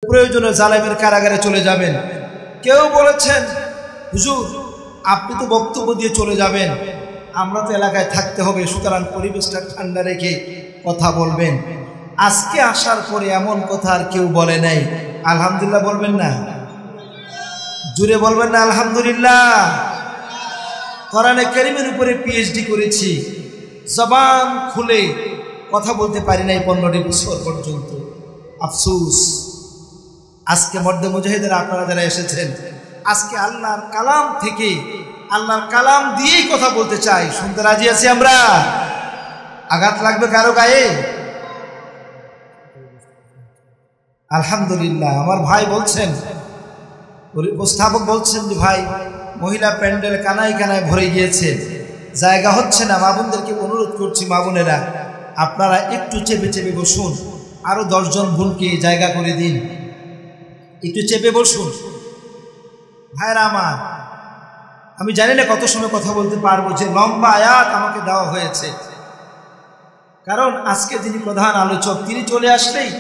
প্রয়োজনে জালেমের কারাগারে চলে যাবেন। কেউ বলেছেন হুজুর আপনি তো বক্তব্য দিয়ে চলে যাবেন, আমরা তো এলাকায় থাকতে হবে, সুতরাং পরিবেশটা ঠান্ডা রেখে কথা বলবেন। আজকে আসার পরে এমন কথা আর কেউ বলে নাই। আলহামদুলিল্লাহ বলবেন না? জুড়ে বলবেন না আলহামদুলিল্লাহ? কোরআনে কারীমের উপরে পিএইচডি করেছি, জবান খুলে কথা বলতে পারি নাই 15টি বছর পর্যন্ত। আফসোস, আজকে মর্দে মুজাহিদের আপনারা যারা এসেছেন, আজকে আল্লাহর কালাম থেকে, আল্লাহর কালাম দিয়েই কথা বলতে চাই। শুনতে রাজি আছি আমরা? আঘাত লাগবে কারো গায়ে? আলহামদুলিল্লাহ। আমার ভাই বলছেন, উপস্থাপক বলছেন যে ভাই মহিলা প্যান্ডেল কানায় কানায় ভরে গিয়েছে, জায়গা হচ্ছে না। মা বোনদেরকে অনুরোধ করছি, মা বোনেরা আপনারা একটু চেপে চেপে বসুন, আরো 10 জন বোনকে জায়গা করে দিন, একটু চেপে বসুন। ভাইরা আমার, আমি জানি না কত সময় কথা বলতে পারবো, যে লম্বা আয়াত আমাকে দেওয়া হয়েছে, কারণ আজকে যিনি প্রধান আলোচক তিনি চলে আসলেই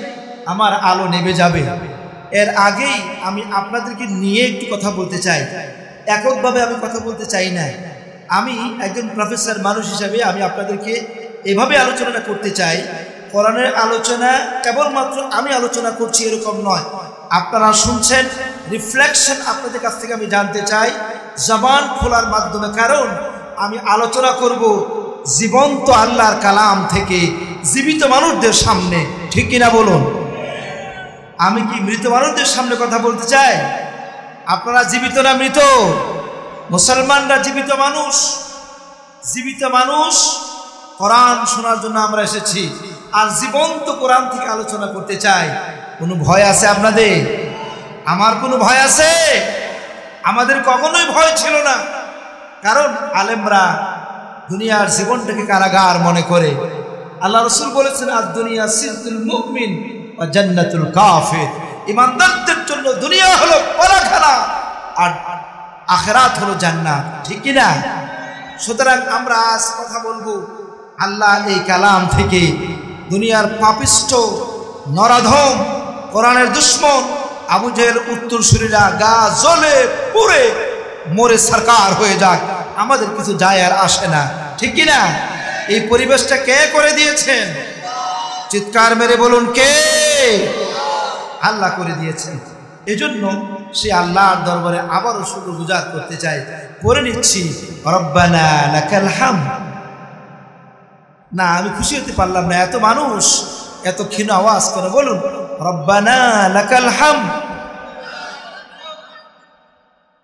আমার আলো নেভে যাবে। এর আগেই আমি আপনাদেরকে নিয়ে একটু কথা বলতে চাই, এককভাবে আমি কথা বলতে চাই না। আমি একজন প্রফেসর মানুষ হিসাবে আমি আপনাদেরকে এভাবে আলোচনাটা করতে চাই। কোরআনের আলোচনা কেবলমাত্র আমি আলোচনা করছি এরকম নয়, আপনারা শুনছেন, রিফ্লেকশন আপনাদের কাছ থেকে আমি জানতে চাই জবান খোলার মাধ্যমে। কারণ আমি আলোচনা করব জীবন্ত আল্লাহর কালাম থেকে জীবিত মানুষদের সামনে, ঠিক কিনা বলুন? আমি কি মৃত মানুষদের সামনে কথা বলতে চাই? আপনারা জীবিত না মৃত? মুসলমানরা জীবিত মানুষ, জীবিত মানুষ। কোরআন শোনার জন্য আমরা এসেছি, আর জীবন্ত কোরআন থেকে আলোচনা করতে চাই। কোনো ভয় আছে আপনাদের? আমার কোনো ভয় আছে? আমাদের কখনোই ভয় ছিল না, কারণ আলেমরা দুনিয়ার জীবনটাকে কারাগার মনে করে। আল্লাহ রাসূল বলেছেন, আদ দুনিয়া সিজনুল মুমিন ওয়া জান্নাতুল কাফির। ইমানদারদের জন্য দুনিয়া হলো কলাখানা, আর আখিরাত হলো জান্নাত, ঠিক কি না? সুতরাং আমরা আজ কথা বলবো আল্লাহ এই কালাম থেকে। দুনিয়ার পাপিষ্ঠ নরাধম কোরআনের দুশ্মন আবু জেহেল উত্তরসূরিরা গা জ্বলে পুড়ে মরে সরকার হয়ে যাক, আমাদের কিছু যায় আর আসে না, ঠিক কি না? এই পরিবেশটা কে করে দিয়েছেন? চিৎকার মেরে বলুন, কে? আল্লাহ করে দিয়েছেন। এজন্য সে আল্লাহর দরবারে আবারও শুকরগুজার করতে চাই। পড়ে নিচ্ছি, রব্বানা লাকাল হামদ। না, আমি খুশি হতে পারলাম না, এত মানুষ এত ক্ষীণ আওয়াজ করে বলুন, রব্বানা লাকাল হামদ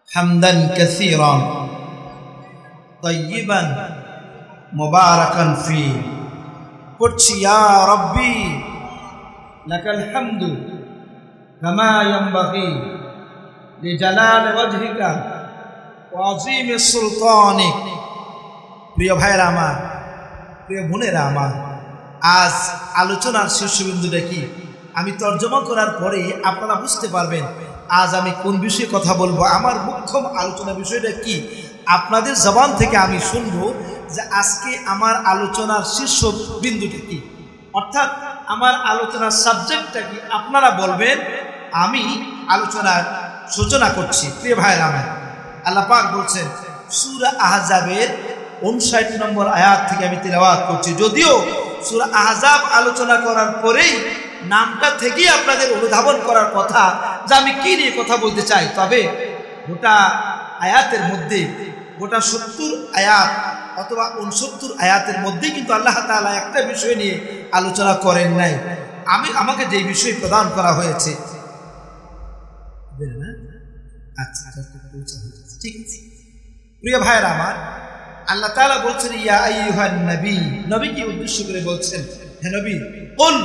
হামদান কাসীরান তাইয়িবান মুবারাকান ফি। পড়ছি, ইয়া রব্বি লাকাল হামদু কামা ইয়ানবাগি লিজালালি ওয়াজহিকা ওয়া আযীমি সুলতানিক। প্রিয় ভাইরা আমার, প্রিয় বোনেরা আমার, আজ আলোচনার শীর্ষবিন্দুটা কি আমি তর্জমা করার পরে আপনারা বুঝতে পারবেন আজ আমি কোন বিষয়ে কথা বলবো। আমার মুখ্য আলোচনা বিষয়টা কি আপনাদের জবান থেকে আমি শুনবো, যে আজকে আমার আলোচনার শীর্ষবিন্দুটা কি, অর্থাৎ আমার আলোচনার সাবজেক্টটা কি আপনারা বলবেন, আমি আলোচনার সূচনা করছি। প্রিয় ভাইরা আমার, আল্লাহ পাক বলছেন সূরা আহজাবের 59 নম্বর আয়াত থেকে আমি তিলাওয়াত করছি। যদিও সূরা আহজাব আলোচনা করার পরেই নামটা থেকেই আপনাদের অনুধাবন করার কথা যে আমি কি নিয়ে কথা বলতে চাই, তবে গোটা আয়াতের মধ্যে, গোটা 70 আয়াত অথবা 69 আয়াতের মধ্যে কিন্তু আল্লাহ তাআলা একটা বিষয় নিয়ে আলোচনা করেন নাই। আমাকে যে বিষয় প্রদান করা হয়েছে, আচ্ছা ঠিক আছে। প্রিয় ভাইরা আমার, আল্লাহ তাআলা বলছেন, ইয়া আইয়ুহান নবী, নবীকে উদ্দেশ্য করে বলছেন, হে নবী, কুল,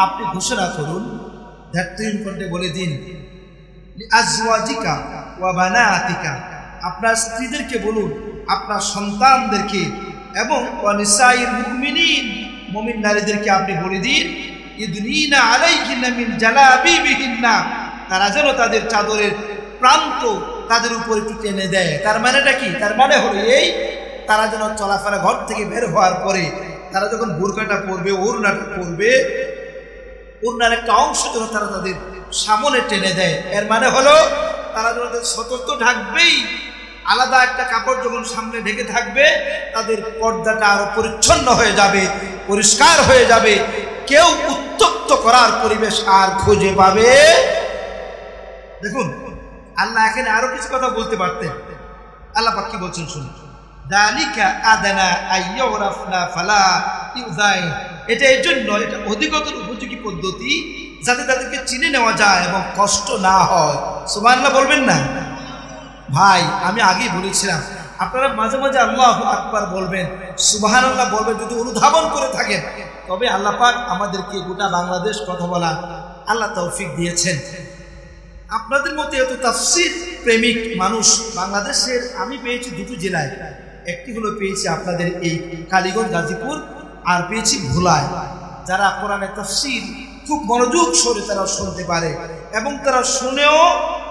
আপনি ঘোষণা করুন, ধাত্রীন কণ্ঠে বলে দিন, লিআজওয়াজিকা ওয়া বানাতিকা, আপনার স্ত্রীদেরকে বলুন, আপনার সন্তানদেরকে, এবং ওয়া নিসাইল মুমিনিন, মুমিন নারীদেরকে আপনি বলে দিন, ইদনিনা আলাইহিন্না মিন জালাবিবিহিন্না, তারা যেন তাদের চাদরের প্রান্ত তাদের উপর একটু টেনে দেয়। তার মানেটা কি? তার মানে হলো এই, তারা যেন চলাফেরা ঘর থেকে বের হওয়ার পরে তারা যখন বোরকাটা পরবে, ওড়নাটা পরবে, ওড়নার একটা অংশ যেন তারা তাদের সামনে টেনে দেয়। এর মানে হলো তারা যখন সতর্ক ঢাকবেই, আলাদা একটা কাপড় যখন সামনে ঢেকে থাকবে, তাদের পর্দাটা আরো পরিচ্ছন্ন হয়ে যাবে, পরিষ্কার হয়ে যাবে, কেউ উত্তপ্ত করার পরিবেশ আর খুঁজে পাবে। দেখুন আল্লাহ এখানে আরো কিছু কথা বলতে পারতেন। আল্লাহ পাক কি বলছেন শুনুন, যালিকা আদানা আইয়ুরাফনা ফালা ইউযাই। এটা এর জন্য, এটা অধিকতর উপযোগী পদ্ধতি যাতে তাদেরকে চিনে নেওয়া যায় এবং কষ্ট না হয়। সুবহানাল্লাহ বলবেন না ভাই? আমি আগেই বলেছিলাম আপনারা মাঝে মাঝে আল্লাহু আকবার বলবেন, সুবহানাল্লাহ বলবেন। যদি অনুধাবন করে থাকেন তবে আল্লাহ পাক আমাদেরকে গোটা বাংলাদেশ কথা বলা আল্লাহ তৌফিক দিয়েছেন। আপনাদের মধ্যে এত তাফসীর প্রেমিক মানুষ বাংলাদেশের আমি পেয়েছি দুটো জেলায়। একটি হলো পেয়েছি আপনাদের এই কালীগঞ্জ গাজীপুর, আর পেয়েছি ভোলায়। যারা কোরআনের তাফসীর খুব মনোযোগ সরে তারা শুনতে পারে এবং তারা শুনেও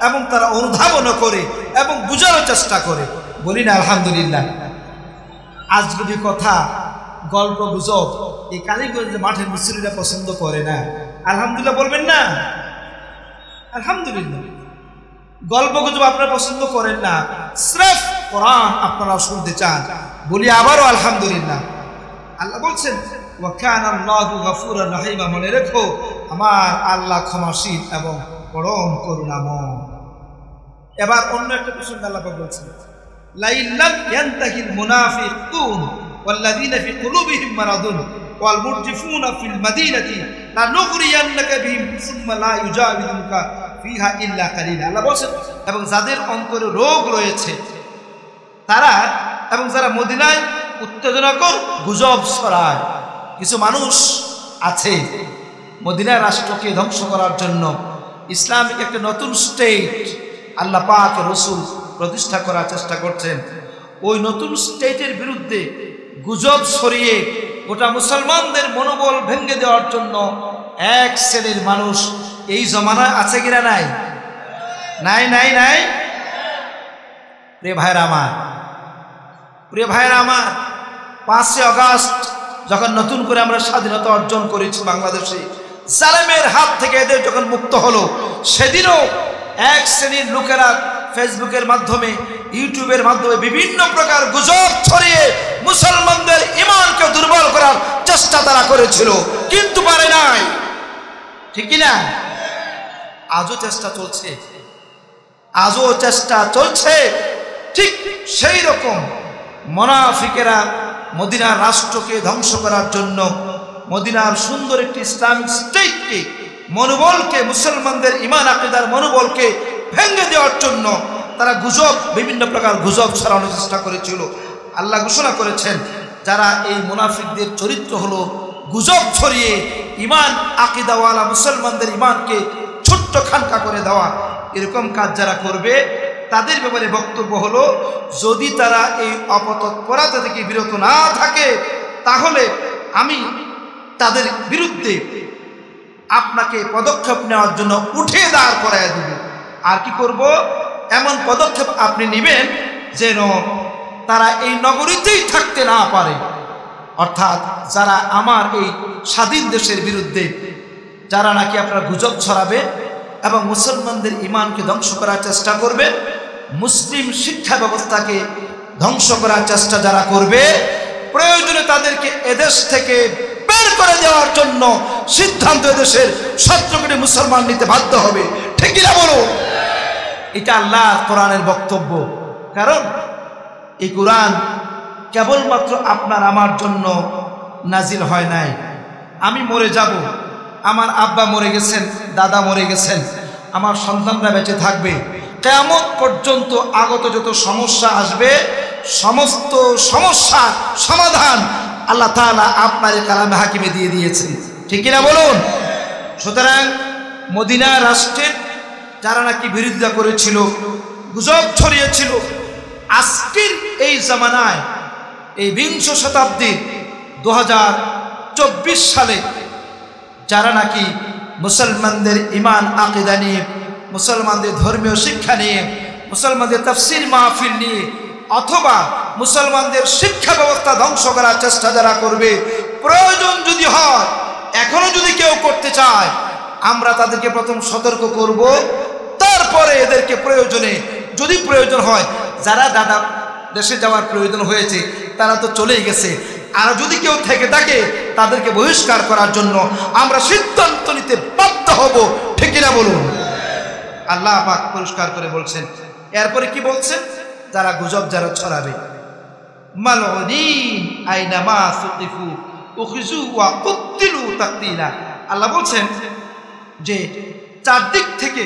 এবং তারা অনুধাবনও করে এবং বোঝানোর চেষ্টা করে। বলি না আলহামদুলিল্লাহ। আজগুবি কথা, গল্প গুজব এই কালীগঞ্জের মাঠের মুসল্লিরা পছন্দ করে না। আলহামদুলিল্লাহ বলবেন না? আলহামদুলিল্লাহ। গল্প গুজব আপনারা পছন্দ করেন না, স্রেফ কোরআন আপনারা শুনতে চান। বলি আবারও আলহামদুলিল্লাহ। আল্লাহ বলছেন ওয়া কানা আল্লাহু গফুরার রহিমা, মনে রেখো আমার আল্লাহ ক্ষমাশীল এবং পরম করুণাময়। এবার অন্য একটা প্রসঙ্গ আল্লাহ বলছেন, লাইল্লাম ইয়ান্তাহিল মুনাফিকুন ওয়াল্লাযীনা ফি কুলুবিহিম মারাদুন ওয়াল মুরজিফুনা ফিল মাদিনাতি লানুগরিয়ান্নাকা বিহিম সুম্মা লা ইউজাবিরুকা ফিহা ইল্লা কালিলা। আল্লাহ বলেন এবং যাদের অন্তরে রোগ রয়েছে তারা, এবং যারা মদিনায় উত্তেজনাকর গুজব ছড়ায়। কিছু মানুষ আছে মদিনার রাষ্ট্রকে ধ্বংস করার জন্য ইসলামিক একটা নতুন স্টেট আল্লাহ পাক রাসূল প্রতিষ্ঠা করার চেষ্টা করছেন। ওই নতুন স্টেটের বিরুদ্ধে গুজব ছড়িয়ে গোটা মুসলমানদের মনোবল ভেঙে দেওয়ার জন্য এক শ্রেণীর মানুষ এই জমানায় আছে কিনা? নাই নাই নাই নাই প্রিয় ভাইরা আমার, প্রিয় ভাইরা আমার, 5 আগস্ট যখন নতুন করে আমরা স্বাধীনতা অর্জন করেছি বাংলাদেশে, জালেমের হাত থেকে এদের যখন মুক্ত হলো, সেদিনও এক শ্রেণীর লোকেরা ফেসবুকের মাধ্যমে, ইউটিউবের মাধ্যমে বিভিন্ন প্রকার গুজব ছড়িয়ে মুসলমানদের ঈমানকে দুর্বল করার চেষ্টা তারা করেছিল, কিন্তু পারে নাই। ঠিক কিনা? আজও চেষ্টা চলছে, আজও চেষ্টা চলছে। ঠিক সেই রকম মুনাফিকেরা মদিনার রাষ্ট্রকে ধ্বংস করার জন্য, মদিনার সুন্দর একটি ইসলামিক স্টেটকে, মনোবলকে, মুসলমানদের ঈমান আকীদার মনোবলকে ভেঙে দেওয়ার জন্য তারা গুজব, বিভিন্ন প্রকার গুজব ছড়ানোর চেষ্টা করেছিল। আল্লাহ ঘোষণা করেছেন যারা এই মুনাফিকদের চরিত্র হলো গুজব ছড়িয়ে ঈমান আকীদাওয়ালা মুসলমানদের ঈমানকে ছোট্ট খানকা করে দেওয়া, এরকম কাজ যারা করবে তাদের ব্যাপারে বক্তব্য হলো, যদি তারা এই অপতৎপরতা থেকে বিরত না থাকে তাহলে আমি তাদের বিরুদ্ধে আপনাকে পদক্ষেপ নেওয়ার জন্য উঠে দাঁড় করাইয়া দেব। আর কি করব? এমন পদক্ষেপ আপনি নেবেন যেন তারা এই নগরীতেই থাকতে না পারে। অর্থাৎ যারা আমার এই স্বাধীন দেশের বিরুদ্ধে, যারা নাকি আপনার গুজব ছড়াবে এবং মুসলমানদের ঈমানকে ধ্বংস করার চেষ্টা করবে, মুসলিম শিক্ষা ব্যবস্থাকে ধ্বংস করার চেষ্টা যারা করবে, প্রয়োজনে তাদেরকে এদেশ থেকে বের করে দেওয়ার জন্য সিদ্ধান্ত এদেশের 17 কোটি মুসলমান নিতে বাধ্য হবে। ঠিক কিনা বলো? এটা আল্লাহর কোরআনের বক্তব্য। কারণ এই কোরআন কেবলমাত্র আপনার আমার জন্য নাজিল হয় নাই। আমি মরে যাব, আমার আব্বা মরে গেছেন, দাদা মরে গেছেন, আমার সন্তানরা বেঁচে থাকবে, কিয়ামত পর্যন্ত আগত যত সমস্যা আসবে সমস্ত সমস্যার সমাধান আল্লাহ তাআলা আপনার কালামে হাকিমে দিয়ে দিয়েছেন। ঠিক কিনা বলুন? সুতরাং মদিনা রাষ্ট্রের যারা নাকি বিরোধিতা করেছিল, গুজব ছড়িয়েছিল, আজকের এই জামানায়, এই 20 শতাব্দীর 2024 সালে যারা নাকি মুসলমানদের ঈমান আকীদা নিয়ে, মুসলমানদের ধর্মীয় শিক্ষা নিয়ে, মুসলমানদের তাফসীর মাহফিল নিয়ে, অথবা মুসলমানদের শিক্ষা ব্যবস্থা ধ্বংস করার চেষ্টা যারা করবে, প্রয়োজন যদি হয়, এখনো যদি কেউ করতে চায়, আমরা তাদেরকে প্রথম সতর্ক করব, তারপরে এদেরকে প্রয়োজনে যদি প্রয়োজন হয়, যারা দাদা দেশে যাওয়ার প্রয়োজন হয়েছে তারা তো চলেই গেছে, আর যদি কেউ থেকে থাকে তাদেরকে বহিষ্কার করার জন্য আমরা সিদ্ধান্ত নিতে বাধ্য হব। ঠিক কিনা বলুন? আল্লাহ পাক পরিষ্কার করে বলছেন। এরপরে কি বলছেন? যারা গুজব যারা ছড়াবে, মালউনিন আইনামা সুকিফু উখিজু ওয়া কুতিলু তাকতিলা। আল্লাহ বলছেন যে চারদিক থেকে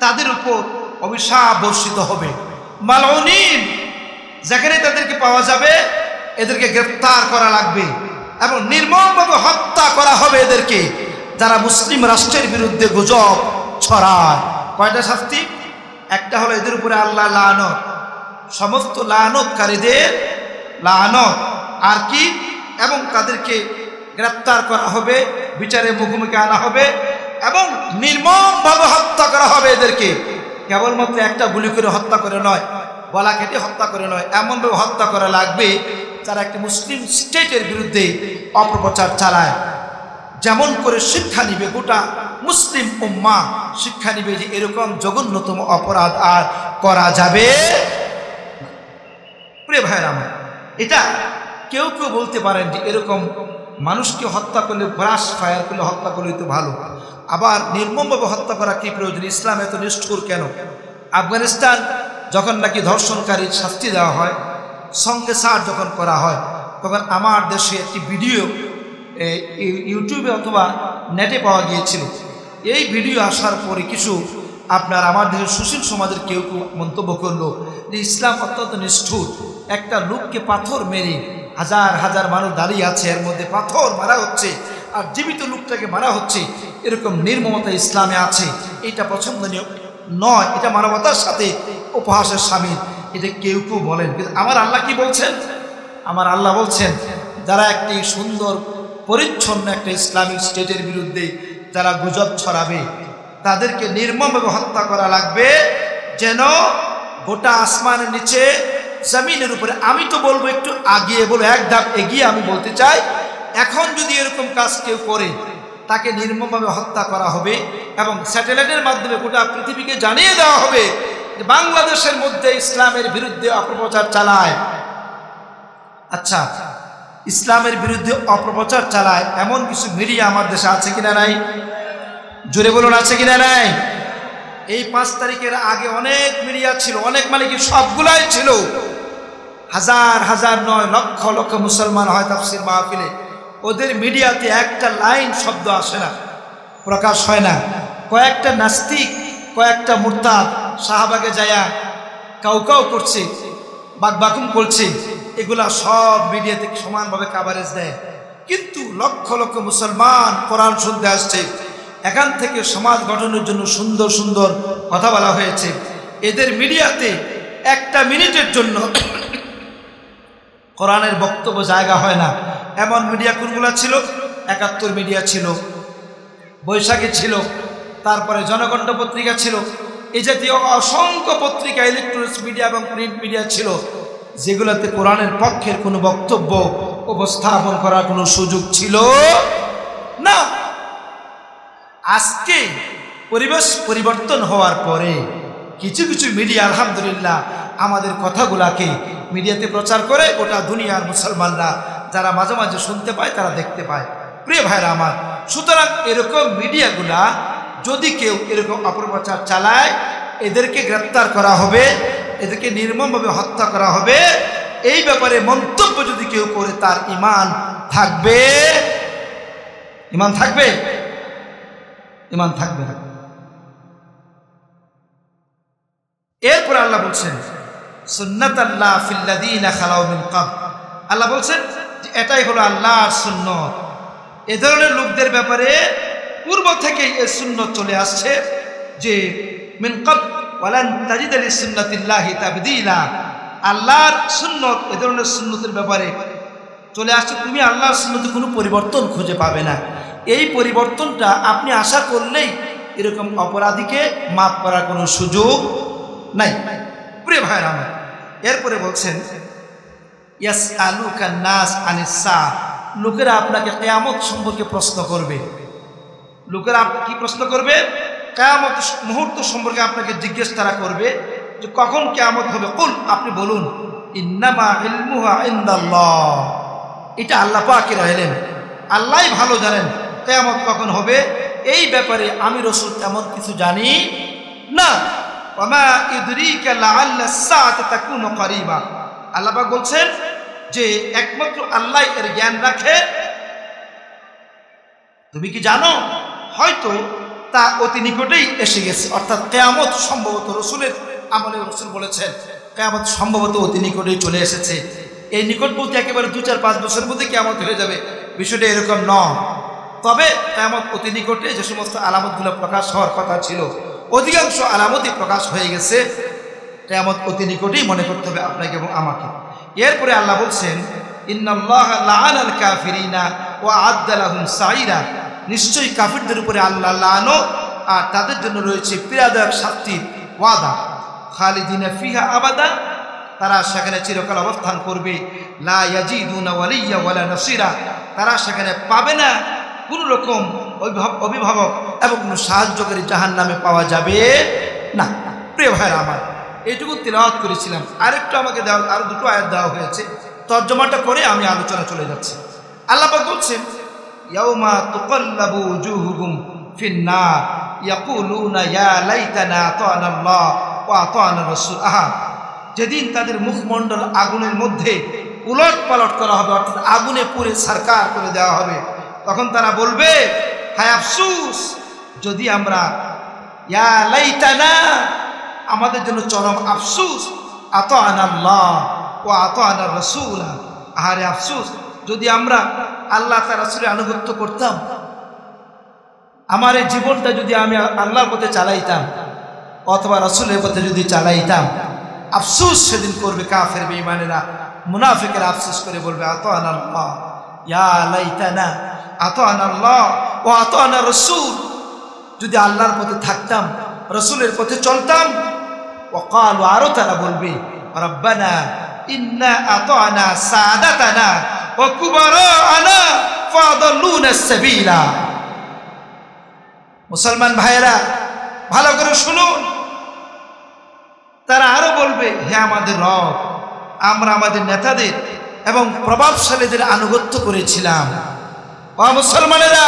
তাদের উপর অভিশাপ বর্ষিত হবে। মালউনিন, যেখানে তাদেরকে পাওয়া যাবে এদেরকে গ্রেফতার করা লাগবে এবং নির্মমভাবে হত্যা করা হবে এদেরকে, যারা মুসলিম রাষ্ট্রের বিরুদ্ধে গুজব ছড়ায়। কয়টা শাস্তি? একটা হলো এদের উপরে আল্লাহ লানত, সমস্ত লানতকারীদের লানত। আর কি? এবং তাদেরকে গ্রেফতার করা হবে, বিচারের মুখোমুখি আনা হবে এবং নির্মমভাবে হত্যা করা হবে এদেরকে। কেবলমাত্র একটা গুলি করে হত্যা করে নয়, গলা কেটে হত্যা করে নয়, এমনভাবে হত্যা করা লাগবে যারা একটি মুসলিম স্টেটের বিরুদ্ধে অপপ্রচার চালায়। যেমন করে শিক্ষা নিবে, গোটা মুসলিম উম্মাহ শিক্ষা নিবে যে এরকম জঘন্যতম অপরাধ আর করা যাবে। প্রিয় ভাইরা আমার, এটা কেউ কেউ বলতে পারেন যে এরকম মানুষকে হত্যা করলে, ব্রাশ ফায়ার করলে হত্যা করলে তো ভালো, আবার নির্মমভাবে হত্যা করা কি প্রয়োজন? ইসলাম এত নিষ্ঠুর কেন? আফগানিস্তান যখন নাকি ধর্ষণকারীর শাস্তি দেওয়া হয়, সঙ্গে সার যখন করা হয়, তখন আমার দেশে একটি ভিডিও ইউটিউবে অথবা নেটে পাওয়া গিয়েছিল। এই ভিডিও আসার পরে কিছু আপনার আমার দেশের সুশীল সমাজের কেউ কেউ মন্তব্য করলো যে ইসলাম অত্যন্ত নিষ্ঠুর। একটা লোককে পাথর মেরে, হাজার হাজার মানুষ দাঁড়িয়ে আছে, এর মধ্যে পাথর মারা হচ্ছে আর জীবিত লোকটাকে মারা হচ্ছে, এরকম নির্মমতা ইসলামে আছে। এটা পছন্দনীয় নয়, এটা মানবতার সাথে উপহাসের শামিল। এটা কেউ কেউ বলেন, কিন্তু আমার আল্লাহ কি বলছেন? আমার আল্লাহ বলছেন যারা একটি সুন্দর পরিচ্ছন্ন একটা ইসলামিক স্টেটের বিরুদ্ধে যারা গুজব ছড়াবে তাদেরকে নির্মমভাবে হত্যা করা লাগবে, যেন গোটা আসমানের নিচে জমিনের উপরে। আমি তো বলবো একটু আগিয়ে বলবো, এক ধাপ এগিয়ে আমি বলতে চাই, এখন যদি এরকম কাজ কেউ করে তাকে নির্মমভাবে হত্যা করা হবে এবং স্যাটেলাইটের মাধ্যমে গোটা পৃথিবীকে জানিয়ে দেওয়া হবে যে বাংলাদেশের মধ্যে ইসলামের বিরুদ্ধে অপপ্রচার চালায়। আচ্ছা, ইসলামের বিরুদ্ধে অপপ্রচার চালায় এমন কিছু মিডিয়া আমার দেশে আছে কিনা নাই? জোরে বলুন, আছে কিনা নাই? এই 5 তারিখের আগে অনেক মিডিয়া ছিল, অনেক মানে কি সবগুলাই ছিল। হাজার হাজার নয়, লক্ষ লক্ষ মুসলমান হয় তাফসীর মাহফিলে, ওদের মিডিয়াতে একটা লাইন শব্দ আসে না, প্রকাশ হয় না। কয়েকটা নাস্তিক, কয়েকটা মুরতাদ শাহবাগে যায়া কাউ কাউ করছে, বাকবাকুম করছে, এগুলা সব মিডিয়াতে সমানভাবে কাভারেজ দেয়। কিন্তু লক্ষ লক্ষ মুসলমান কোরআন শুনতে আসছে, এখান থেকে সমাজ গঠনের জন্য সুন্দর সুন্দর কথা বলা হয়েছে। এদের মিডিয়াতে একটা মিনিটের জন্য কোরআনের বক্তব্য জায়গা হয় না। এমন মিডিয়া কোনগুলো ছিল? ৭১ মিডিয়া ছিল, বৈশাখী ছিল, তারপরে জনকণ্ঠ পত্রিকা ছিল, এই জাতীয় অসংখ্য পত্রিকা, ইলেকট্রনিক্স মিডিয়া এবং প্রিন্ট মিডিয়া ছিল, যেগুলোতে কোরআনের পক্ষের কোনো বক্তব্য উপস্থাপন করার কোনো সুযোগ ছিল না। আজকে পরিবেশ পরিবর্তন হওয়ার পরে কিছু কিছু মিডিয়া আলহামদুলিল্লাহ আমাদের কথাগুলাকে মিডিয়াতে প্রচার করে গোটা দুনিয়ার মুসলমানরা যারা মাঝে মাঝে শুনতে পায়, তারা দেখতে পায়। প্রিয় ভাইরা আমার, সুতরাং এরকম মিডিয়াগুলা যদি কেউ এরকম অপপ্রচার চালায়, এদেরকে গ্রেপ্তার করা হবে, এদেরকে নির্মমভাবে হত্যা করা হবে। এই ব্যাপারে মন্তব্য যদি কেউ করে তার ঈমান থাকবে? ঈমান থাকবে? ঈমান থাকবে না। এরপর আল্লাহ বলছেন সুন্নাতাল্লাহ ফিল্লাযীনা খালাউ মিন ক্বাবল। আল্লাহ বলছেন যে এটাই হলো আল্লাহর সুন্নত। এ ধরনের লোকদের ব্যাপারে পূর্ব থেকেই এই সুন্নত চলে আসছে যে মিন ক্বাবল ওয়ালান তাজিদা লিসুন্নাতিল্লাহি তাবদীলা। আল্লাহর সুন্নত, এ ধরনের সুন্নতের ব্যাপারে চলে আসছে, তুমি আল্লাহর সুন্নতে কোনো পরিবর্তন খুঁজে পাবে না। এই পরিবর্তনটা আপনি আশা করলেই এরকম অপরাধীকে মাফ করার কোনো সুযোগ নাই। প্রিয় ভাইরা আমার, এরপরে বলছেন ইয়াসআলুকান নাস আনিস সাআহ, লোকেরা আপনাকে কিয়ামত সম্পর্কে প্রশ্ন করবে। লোকেরা কি প্রশ্ন করবে? কিয়ামত মুহূর্ত সম্পর্কে আপনাকে জিজ্ঞেস তারা করবে যে কখন কিয়ামত হবে। কুল, আপনি বলুন, ইন্নামা ইলমুহা ইনদাল্লাহ, এটা আল্লাহ পাকের ইলম, আল্লাহই ভালো জানেন কিয়ামত কখন হবে। এই ব্যাপারে আমি রাসূল তেমন কিছু জানি না। ওয়ামা ইদরিকা লাআল্লা সাআতা তাকুনু করিবা, আল্লাহ পাক বলছেন যে একমাত্র আল্লাহ এর জ্ঞান রাখে। তুমি কি জানো হয়তো তা অতি নিকটেই এসে গেছে, অর্থাৎ কিয়ামত সম্ভবত রাসূলের আমলে রাসূল বলেছেন কিয়ামত সম্ভবত অতি নিকটেই চলে এসেছে। এই নিকট বলতে একেবারে 2-4-5 বছরের মধ্যে কিয়ামত হয়ে যাবে, বিষয়টা এরকম নয়। তবে কিয়ামত অতি নিকটে যে সমস্ত আলামতগুলো প্রকাশ হওয়ার কথা ছিল অধিকাংশ আলামতই প্রকাশ হয়ে গেছে। কিয়ামত অতি নিকটেই মনে করতে হবে আপনাকে এবং আমাকে। এরপরে আল্লাহ বলছেন ইন্নাল্লাহা লাআনাল কাফিরিনা ওয়া আ'আদ্দা লাহুম সাঈরা, নিশ্চয়ই কাফিরদের উপরে আল্লাহ লানত আর তাদের জন্য রয়েছে পীড়াদায়ক শাস্তির ওয়াদা। খালিদিনা ফিহা আবাদা, তারা সেখানে চিরকাল অবস্থান করবে। লা ইয়াজিদুনা ওয়ালিয়্যা ওয়ালা নাসীরা, তারা সেখানে পাবে না কোনো রকম অভিভাবক এবং কোনো সাহায্যকারী জাহান্নামে পাওয়া যাবে না। প্রিয় ভাইরা আমার, এইটুকু তিলাওয়াত করেছিলাম। আরেকটু আমাকে দেওয়া, আরো দুটো আয়াত দেওয়া হয়েছে, তর্জমাটা করে আমি আলোচনা চলে যাচ্ছি। আল্লাহ পাক বলছেন ইয়াউমা তুকাল্লাবু উজুহুহুম ফিন-নার ইয়াকুলুনা ইয়া লাইতানা আতা'না আল্লাহ ওয়া আতা'না রাসূল। যেদিন তাদের মুখমণ্ডল আগুনের মধ্যে উলট পালট করা হবে, অর্থাৎ আগুনে পুড়ে ছারকার করে দেওয়া হবে, তখন তারা বলবে হায় আফসোস, যদি আমরা, ইয়া লাইতানা, আমাদের জন্য চরম আফসোস, আতা'না আল্লাহ ওয়া আতা'না রাসূল, আহারে আফসোস যদি আমরা আল্লাহ তার রাসূলের আনুগত্য করতাম, আমার এই জীবনটা যদি আমি আল্লাহর পথে চালাইতাম অথবা রাসূলের পথে যদি চালাইতাম। আফসোস সেদিন করবে কাফের বেঈমানেরা, মুনাফিকেরা আফসোস করে বলবে আতা'না আল্লাহ, ইয়া লাইতানা আতা'না আল্লাহ ওয়া আতা'না রাসূল, যদি আল্লাহর পথে থাকতাম, রাসূলের পথে চলতাম। ওয়া ক্বালু, আরো তারা বলবে রব্বানা ইন্না আতা'না সাদাতানা ওয়া কুবারা'না ফাদাল্লুনা সাবিলা। মুসলমান ভাইয়েরা ভালো করে শুনুন, তারা আরো বলবে হে আমাদের রব, আমরা আমাদের নেতাদের এবং প্রভাবশালীদের আনুগত্য করেছিলাম। ও মুসলমানেরা,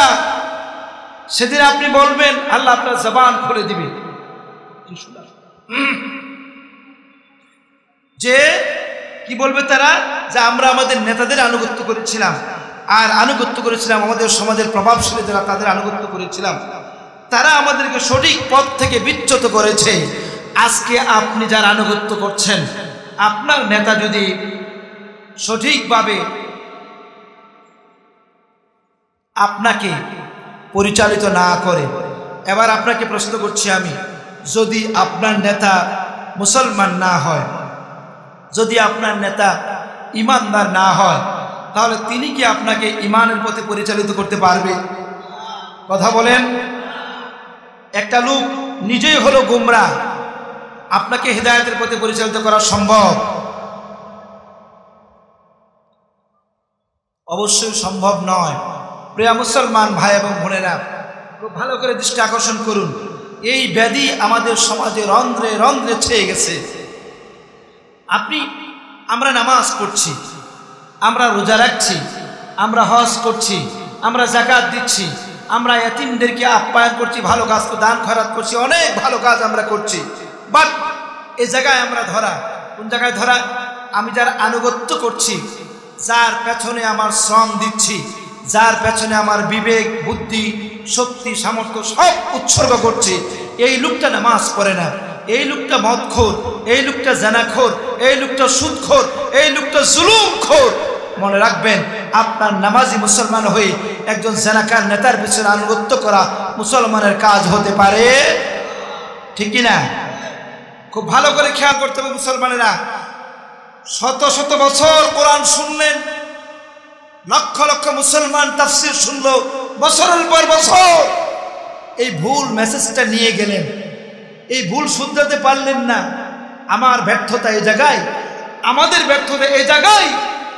সেদিন আপনি বলবেন, আল্লাহ আপনার জবান খুলে দিবে যে কি বলবে তারা, যে আমরা আমাদের নেতাদের আনুগত্য করেছিলাম আর আনুগত্য করেছিলাম আমাদের সমাজের প্রভাবশালী যারা তাদের আনুগত্য করেছিলাম, তারা আমাদেরকে সঠিক পথ থেকে বিচ্যুত করেছে। আজকে আপনি যার আনুগত্য করছেন, আপনার নেতা যদি সঠিকভাবে আপনাকে পরিচালিত না করে, এবার আপনাকে প্রশ্ন করছি আমি, যদি আপনার নেতা মুসলমান না হয়, যদি আপনার নেতা ইমানদার না হয়, তাহলে তিনি কি আপনাকে ইমানের পথে পরিচালিত করতে পারবে? কথা বলেন। একটা লোক নিজেই হলো গোমরাহ, আপনাকে হিদায়াতের পথে পরিচালিত করা সম্ভব? অবশ্যই সম্ভব নয়। প্রিয় মুসলমান ভাই এবং বোনেরা, খুব ভালো করে দৃষ্টি আকর্ষণ করুন, এই ব্যাধি আমাদের সমাজে রন্ধ্রে রন্ধ্রে ছেয়ে গেছে। আমরা নামাজ পড়ছি, আমরা রোজা রাখছি, আমরা হজ করছি, আমরা যাকাত দিচ্ছি, আমরা ইয়াতীমদেরকে আপ্যায়ন করছি, ভালো কাজ দান খয়রাত করছি, অনেক ভালো কাজ আমরা করছি। বাট এই জায়গায় আমরা ধরা, কোন জায়গায় ধরা? আমি যার আনুগত্য করছি, যার পেছনে আমার শ্রম দিচ্ছি, যার পেছনে আমার বিবেক, বুদ্ধি, শক্তি, সামর্থ্য সব উৎসর্গ করছি, এই লোকটা নামাজ পড়ে না, এই লোকটা মদখোর, এই লোকটা জানাখোর, এই লোকটা সুদখোর, এই লোকটা জুলুমখোর। মনে রাখবেন, আপনার নামাজি মুসলমান হয়ে একজন জানাকার নেতার পিছনে আনুগত্য করা মুসলমানের কাজ হতে পারে, ঠিক কিনা? খুব ভালো করে খেয়াল করতে হবে মুসলমানেরা। শত শত বছর কোরআন শুনলেন, লক্ষ লক্ষ মুসলমান তাফসীর শুনলো, বছরের পর বছর এই ভুল মেসেজটা নিয়ে গেলেন, এই ভুল শুধরাতে পারলেন না। আমার ব্যর্থতা এই জায়গায়, আমাদের ব্যর্থতা এই জায়গায়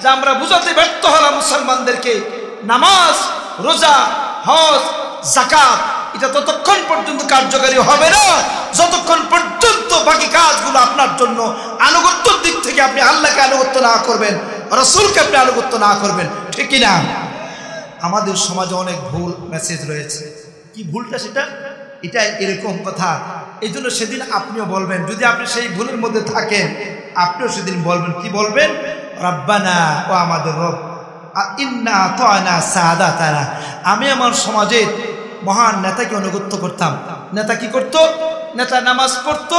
যে আমরা বুঝাতে ব্যর্থ হলাম মুসলমানদেরকে নামাজ, রোজা, হজ, যাকাত, এটা ততক্ষণ পর্যন্ত কার্যকারী হবে না যতক্ষণ পর্যন্ত বাকি কাজগুলো আপনার জন্য আনুগত্যের দিক থেকে আপনি আল্লাহকে আনুগত্য না করবেন, রাসূলকে আপনি আনুগত্য না করবেন, ঠিক কি না? আমাদের সমাজে অনেক ভুল মেসেজ রয়েছে। কি ভুলটা সেটা? এটা এরকম কথা। এই জন্য সেদিন আপনিও বলবেন, যদি আপনি সেই ভুলের মধ্যে থাকেন, আপনিও সেদিন বলবেন, কি বলবেন? রব্বানা, ও আমাদের রব, ইন্না আতানা সাদাতানা, আমি আমার সমাজের মহান নেতাকে অনুগত্য করতাম। নেতা কি করত? নেতা নামাজ পড়তো,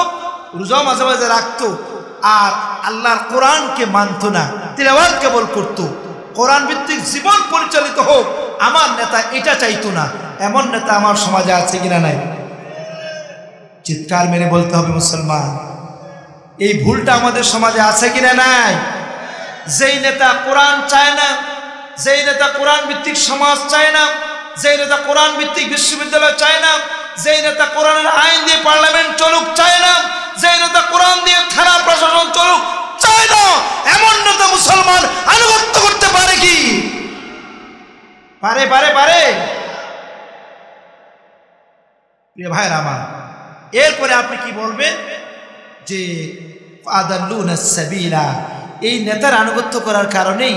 রোজা মাঝে মাঝে রাখতো, আর আল্লাহর কোরআনকে মানত না, তিলাওয়াত কেবল করতো। কোরআন ভিত্তিক জীবন পরিচালিত হোক, আমার নেতা এটা চাইতো না। এমন নেতা আমার সমাজে আছে কিনা নাই? চিৎকার মেরে বলতে হবে মুসলমান, এই ভুলটা আমাদের সমাজে আছে কিনা নাই? যেই নেতা কোরআন চায় না, যেই নেতা কোরআন ভিত্তিক সমাজ চায় না, যেই নেতা কোরআন ভিত্তিক বিশ্ববিদ্যালয় চায় না, যেই নেতা কোরআনের আইন দিয়ে পার্লামেন্ট চলুক চায় না, যেই নেতা কোরআন দিয়ে থানা প্রশাসন চলুক চায় না, এমন নেতা মুসলমান আনুগত্য করতে পারে কি? পারে পারে পারে প্রিয় ভাইরা আমার, এরপরে আপনি কি বলবেন? যে ফাদাল্লুনাস সাবিলা, এই নেতার আনুগত্য করার কারণেই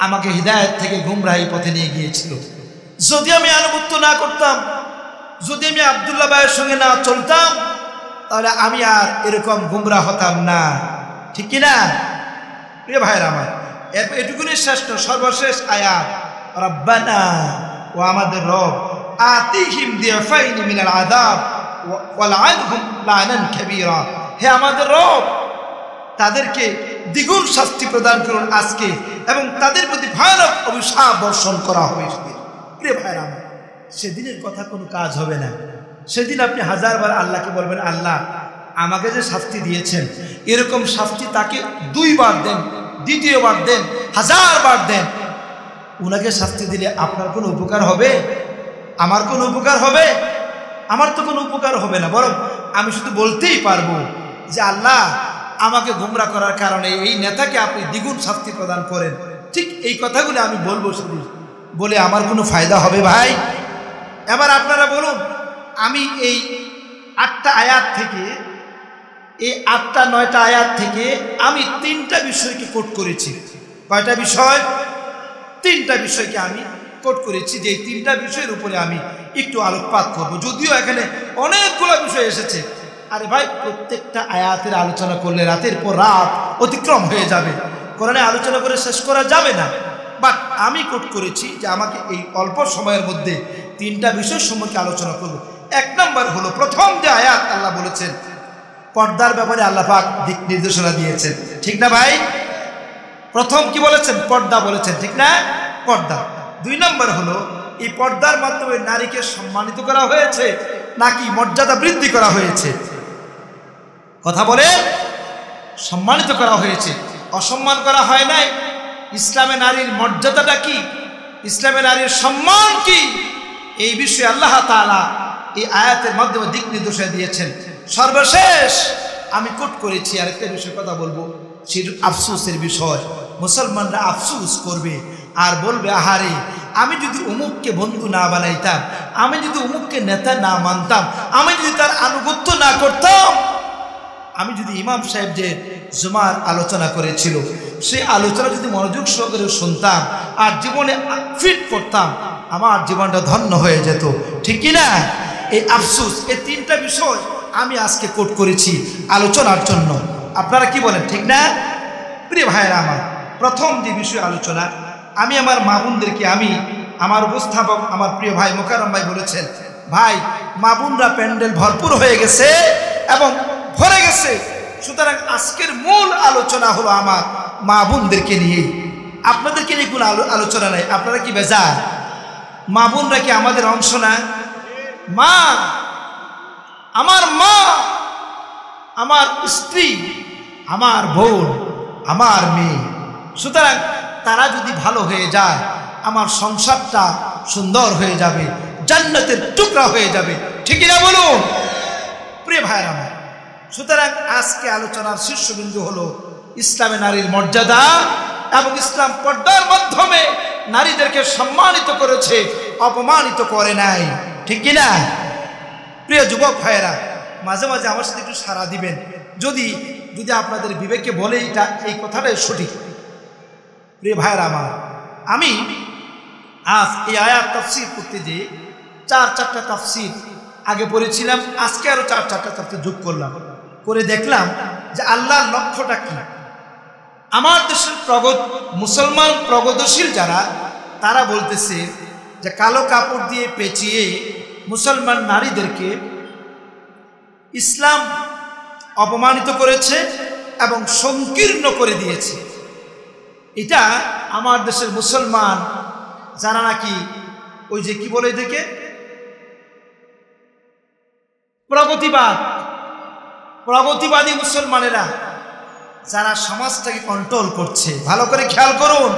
আমাকে হিদায়াত থেকে গুমরাহি পথে নিয়ে গিয়েছিল। যদি আমি আনুগত্য না করতাম, যদি আমি আব্দুল্লাহ ভাইয়ের সঙ্গে না চলতাম, তাহলে আমি আর এরকম গুমরাহ হতাম না, ঠিক কি না? প্রিয় ভাইরা আমার, এটুকুনি শ্রেষ্ঠ সর্বশেষ আয়াত, রব্বানা, ও আমাদের রব, আতিহিম দিফাইনি মিনাল আযাব ওয়ালআনহুম লানান কাবীরা, হে আমাদের রব, তাদেরকে দ্বিগুণ শাস্তি প্রদান করুন আজকে, এবং তাদের প্রতি ভয়ানক অভিশাপ বর্ষণ করা হবে সেদিন। প্রিয় ভাইরা আমার, সেদিনের কথা কোনো কাজ হবে না। সেদিন আপনি হাজারবার আল্লাহকে বলবেন, আল্লাহ আমাকে যে শাস্তি দিয়েছেন, এরকম শাস্তি তাকে 2 বার দেন, দ্বিতীয়বার দেন, 1000 বার দেন। উনাকে শাস্তি দিলে আপনার কোনো উপকার হবে? আমার কোনো উপকার হবে? আমার তো কোনো উপকার হবে না, বরং আমি শুধু বলতেই পারবো যে আল্লাহ আমাকে গুমরা করার কারণে এই নেতাকে আপনি দ্বিগুণ শাস্তি প্রদান করেন। ঠিক এই কথাগুলো আমি বলবো শুধু, বলে আমার কোনো ফায়দা হবে ভাই? এবার আপনারা বলুন, আমি এই 8টা আয়াত থেকে, এই 8টা 9টা আয়াত থেকে আমি 3টা বিষয়কে কোট করেছি। কয়টা বিষয়? 3টা বিষয়কে আমি কোট করেছি, যে 3টা বিষয়ের উপরে আমি একটু আলোকপাত করব, যদিও এখানে অনেকগুলো বিষয় এসেছে। আরে ভাই, প্রত্যেকটা আয়াতের আলোচনা করলে রাতের পর রাত অতিক্রম হয়ে যাবে, কোরআনে আলোচনা করে শেষ করা যাবে না। বাট আমি কোট করেছি যে আমাকে এই অল্প সময়ের মধ্যে 3টা বিষয় সম্পর্কে আলোচনা করব। 1 নম্বর হলো, প্রথম যে আয়াত আল্লাহ বলেছেন, পর্দার ব্যাপারে আল্লাহ পাক দিক নির্দেশনা দিয়েছেন, ঠিক না ভাই? প্রথম কি বলেছেন? পর্দা বলেছেন, ঠিক না? পর্দা। 2 নম্বর হলো, এই পর্দার মাধ্যমে নারীকে সম্মানিত করা হয়েছে নাকি মর্যাদা বৃদ্ধি করা হয়েছে? কথা বলে, সম্মানিত করা হয়েছে, অসম্মান করা হয় নাই। ইসলামে নারীর মর্যাদাটা কি? ইসলামে নারীর সম্মান কি? এই বিষয়ে আল্লাহ তাআলা এই আয়াতের মাধ্যমে দিক নির্দেশনা দিয়েছেন। সর্বশেষ আমি কোট করেছি আরেকটা বিষয় কথা বলবো, সেটা আফসোসের বিষয়। মুসলমানরা আফসোস করবে আর বলবে, আহারে আমি যদি অমুককে বন্ধু না বানাইতাম, আমি যদি অমুককে নেতা না মানতাম, আমি যদি তার আনুগত্য না করতাম, আমি যদি ইমাম সাহেব যে জুমার আলোচনা করেছিল সেই আলোচনা যদি মনোযোগ সহকারে শুনতাম আর জীবনে ফিট করতাম, আমার জীবনটা ধন্য হয়ে যেত, ঠিক কি না? এই আফসোস, এই 3টা বিষয় আমি আজকে কোট করেছি আলোচনার জন্য। আপনারা কি বলেন, ঠিক না? প্রিয় ভাইয়েরা আমার, প্রথম যে বিষয় আলোচনা, আমি আমার মা বোনদেরকে, আমি আমার উপস্থাপক আমার প্রিয় ভাই মোকাররম ভাই বলেছেন, ভাই মা বোনরা প্যান্ডেল ভরপুর হয়ে গেছে এবং ভরে গেছে, সুতরাং আজকের মূল আলোচনা হলো আমার মা বোনদেরকে নিয়ে। আপনাদেরকে নিয়ে কোনো আলোচনা নাই। আপনারা কি বেজার? মা বোনরা কি আমাদের অংশ না? মা, আমার মা, আমার স্ত্রী, আমার বোন, আমার মেয়ে, সুতরাং তারা যদি ভালো হয়ে যায়, আমার সংসারটা সুন্দর হয়ে যাবে, জান্নাতের টুকরা হয়ে যাবে, ঠিক না বলুন প্রিয় ভাইরা আমার? সুতরাং আজকে আলোচনার শীর্ষবিন্দু হলো ইসলামে নারীর মর্যাদা, এবং ইসলাম পর্দার মাধ্যমে নারীদেরকে সম্মানিত করেছে, অপমানিত করে নাই, ঠিক কিনা? প্রিয় যুবক ভাইয়েরা, মাঝে মাঝে আমার সাথে একটু সাড়া দিবেন যদি যদি আপনাদের বিবেককে বলে এই কথাটাই সঠিক। প্রিয় ভাইয়েরা আমার, আমি আজ এই আয়াত তাফসীর করতে যে 4-4টা তাফসীর আগে পড়েছিলাম, আজকে আরো 4-4টা তাফসীর যোগ করলাম, করে দেখলাম যে আল্লাহর লক্ষ্যটা কি। আমার দেশের মুসলমান প্রগতিশীল যারা, তারা বলতেছে যে কালো কাপড় দিয়ে পেঁচিয়ে মুসলমান নারীদেরকে ইসলাম অপমানিত করেছে এবং সংকীর্ণ করে দিয়েছে। এটা আমার দেশের মুসলমান যারা নাকি ওই যে কি বলে এদেরকে প্রগতিবাদী মুসলমানেরা যারা সমাজটাকে কন্ট্রোল করছে, ভালো করে খেয়াল করুন,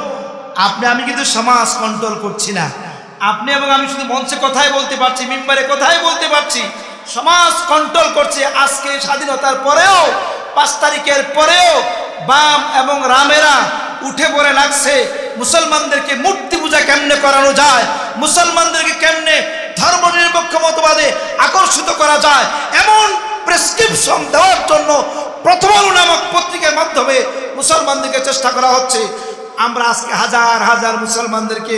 আমি কিন্তু সমাজ কন্ট্রোল করছি না। আপনি এবং আমি শুধু মঞ্চে কথাই বলতে পারছি, মিম্বারে কথাই বলতে পারছি, সমাজ কন্ট্রোল করছে। আজকে স্বাধীনতার পরেও, 5 তারিখের পরেও বাম এবং রামেরা উঠে পড়ে লাগছে মুসলমানদেরকে মূর্তি পূজা কেমনে করানো যায়, মুসলমানদেরকে কেমনে ধর্মনিরপেক্ষ মতবাদে আকর্ষিত করা যায়, এমন প্রেসক্রিপশন দেওয়ার জন্য প্রথম আলো নামক পত্রিকার মাধ্যমে মুসলমানদেরকে চেষ্টা করা হচ্ছে। আমরা আজকে হাজার হাজার মুসলমানদেরকে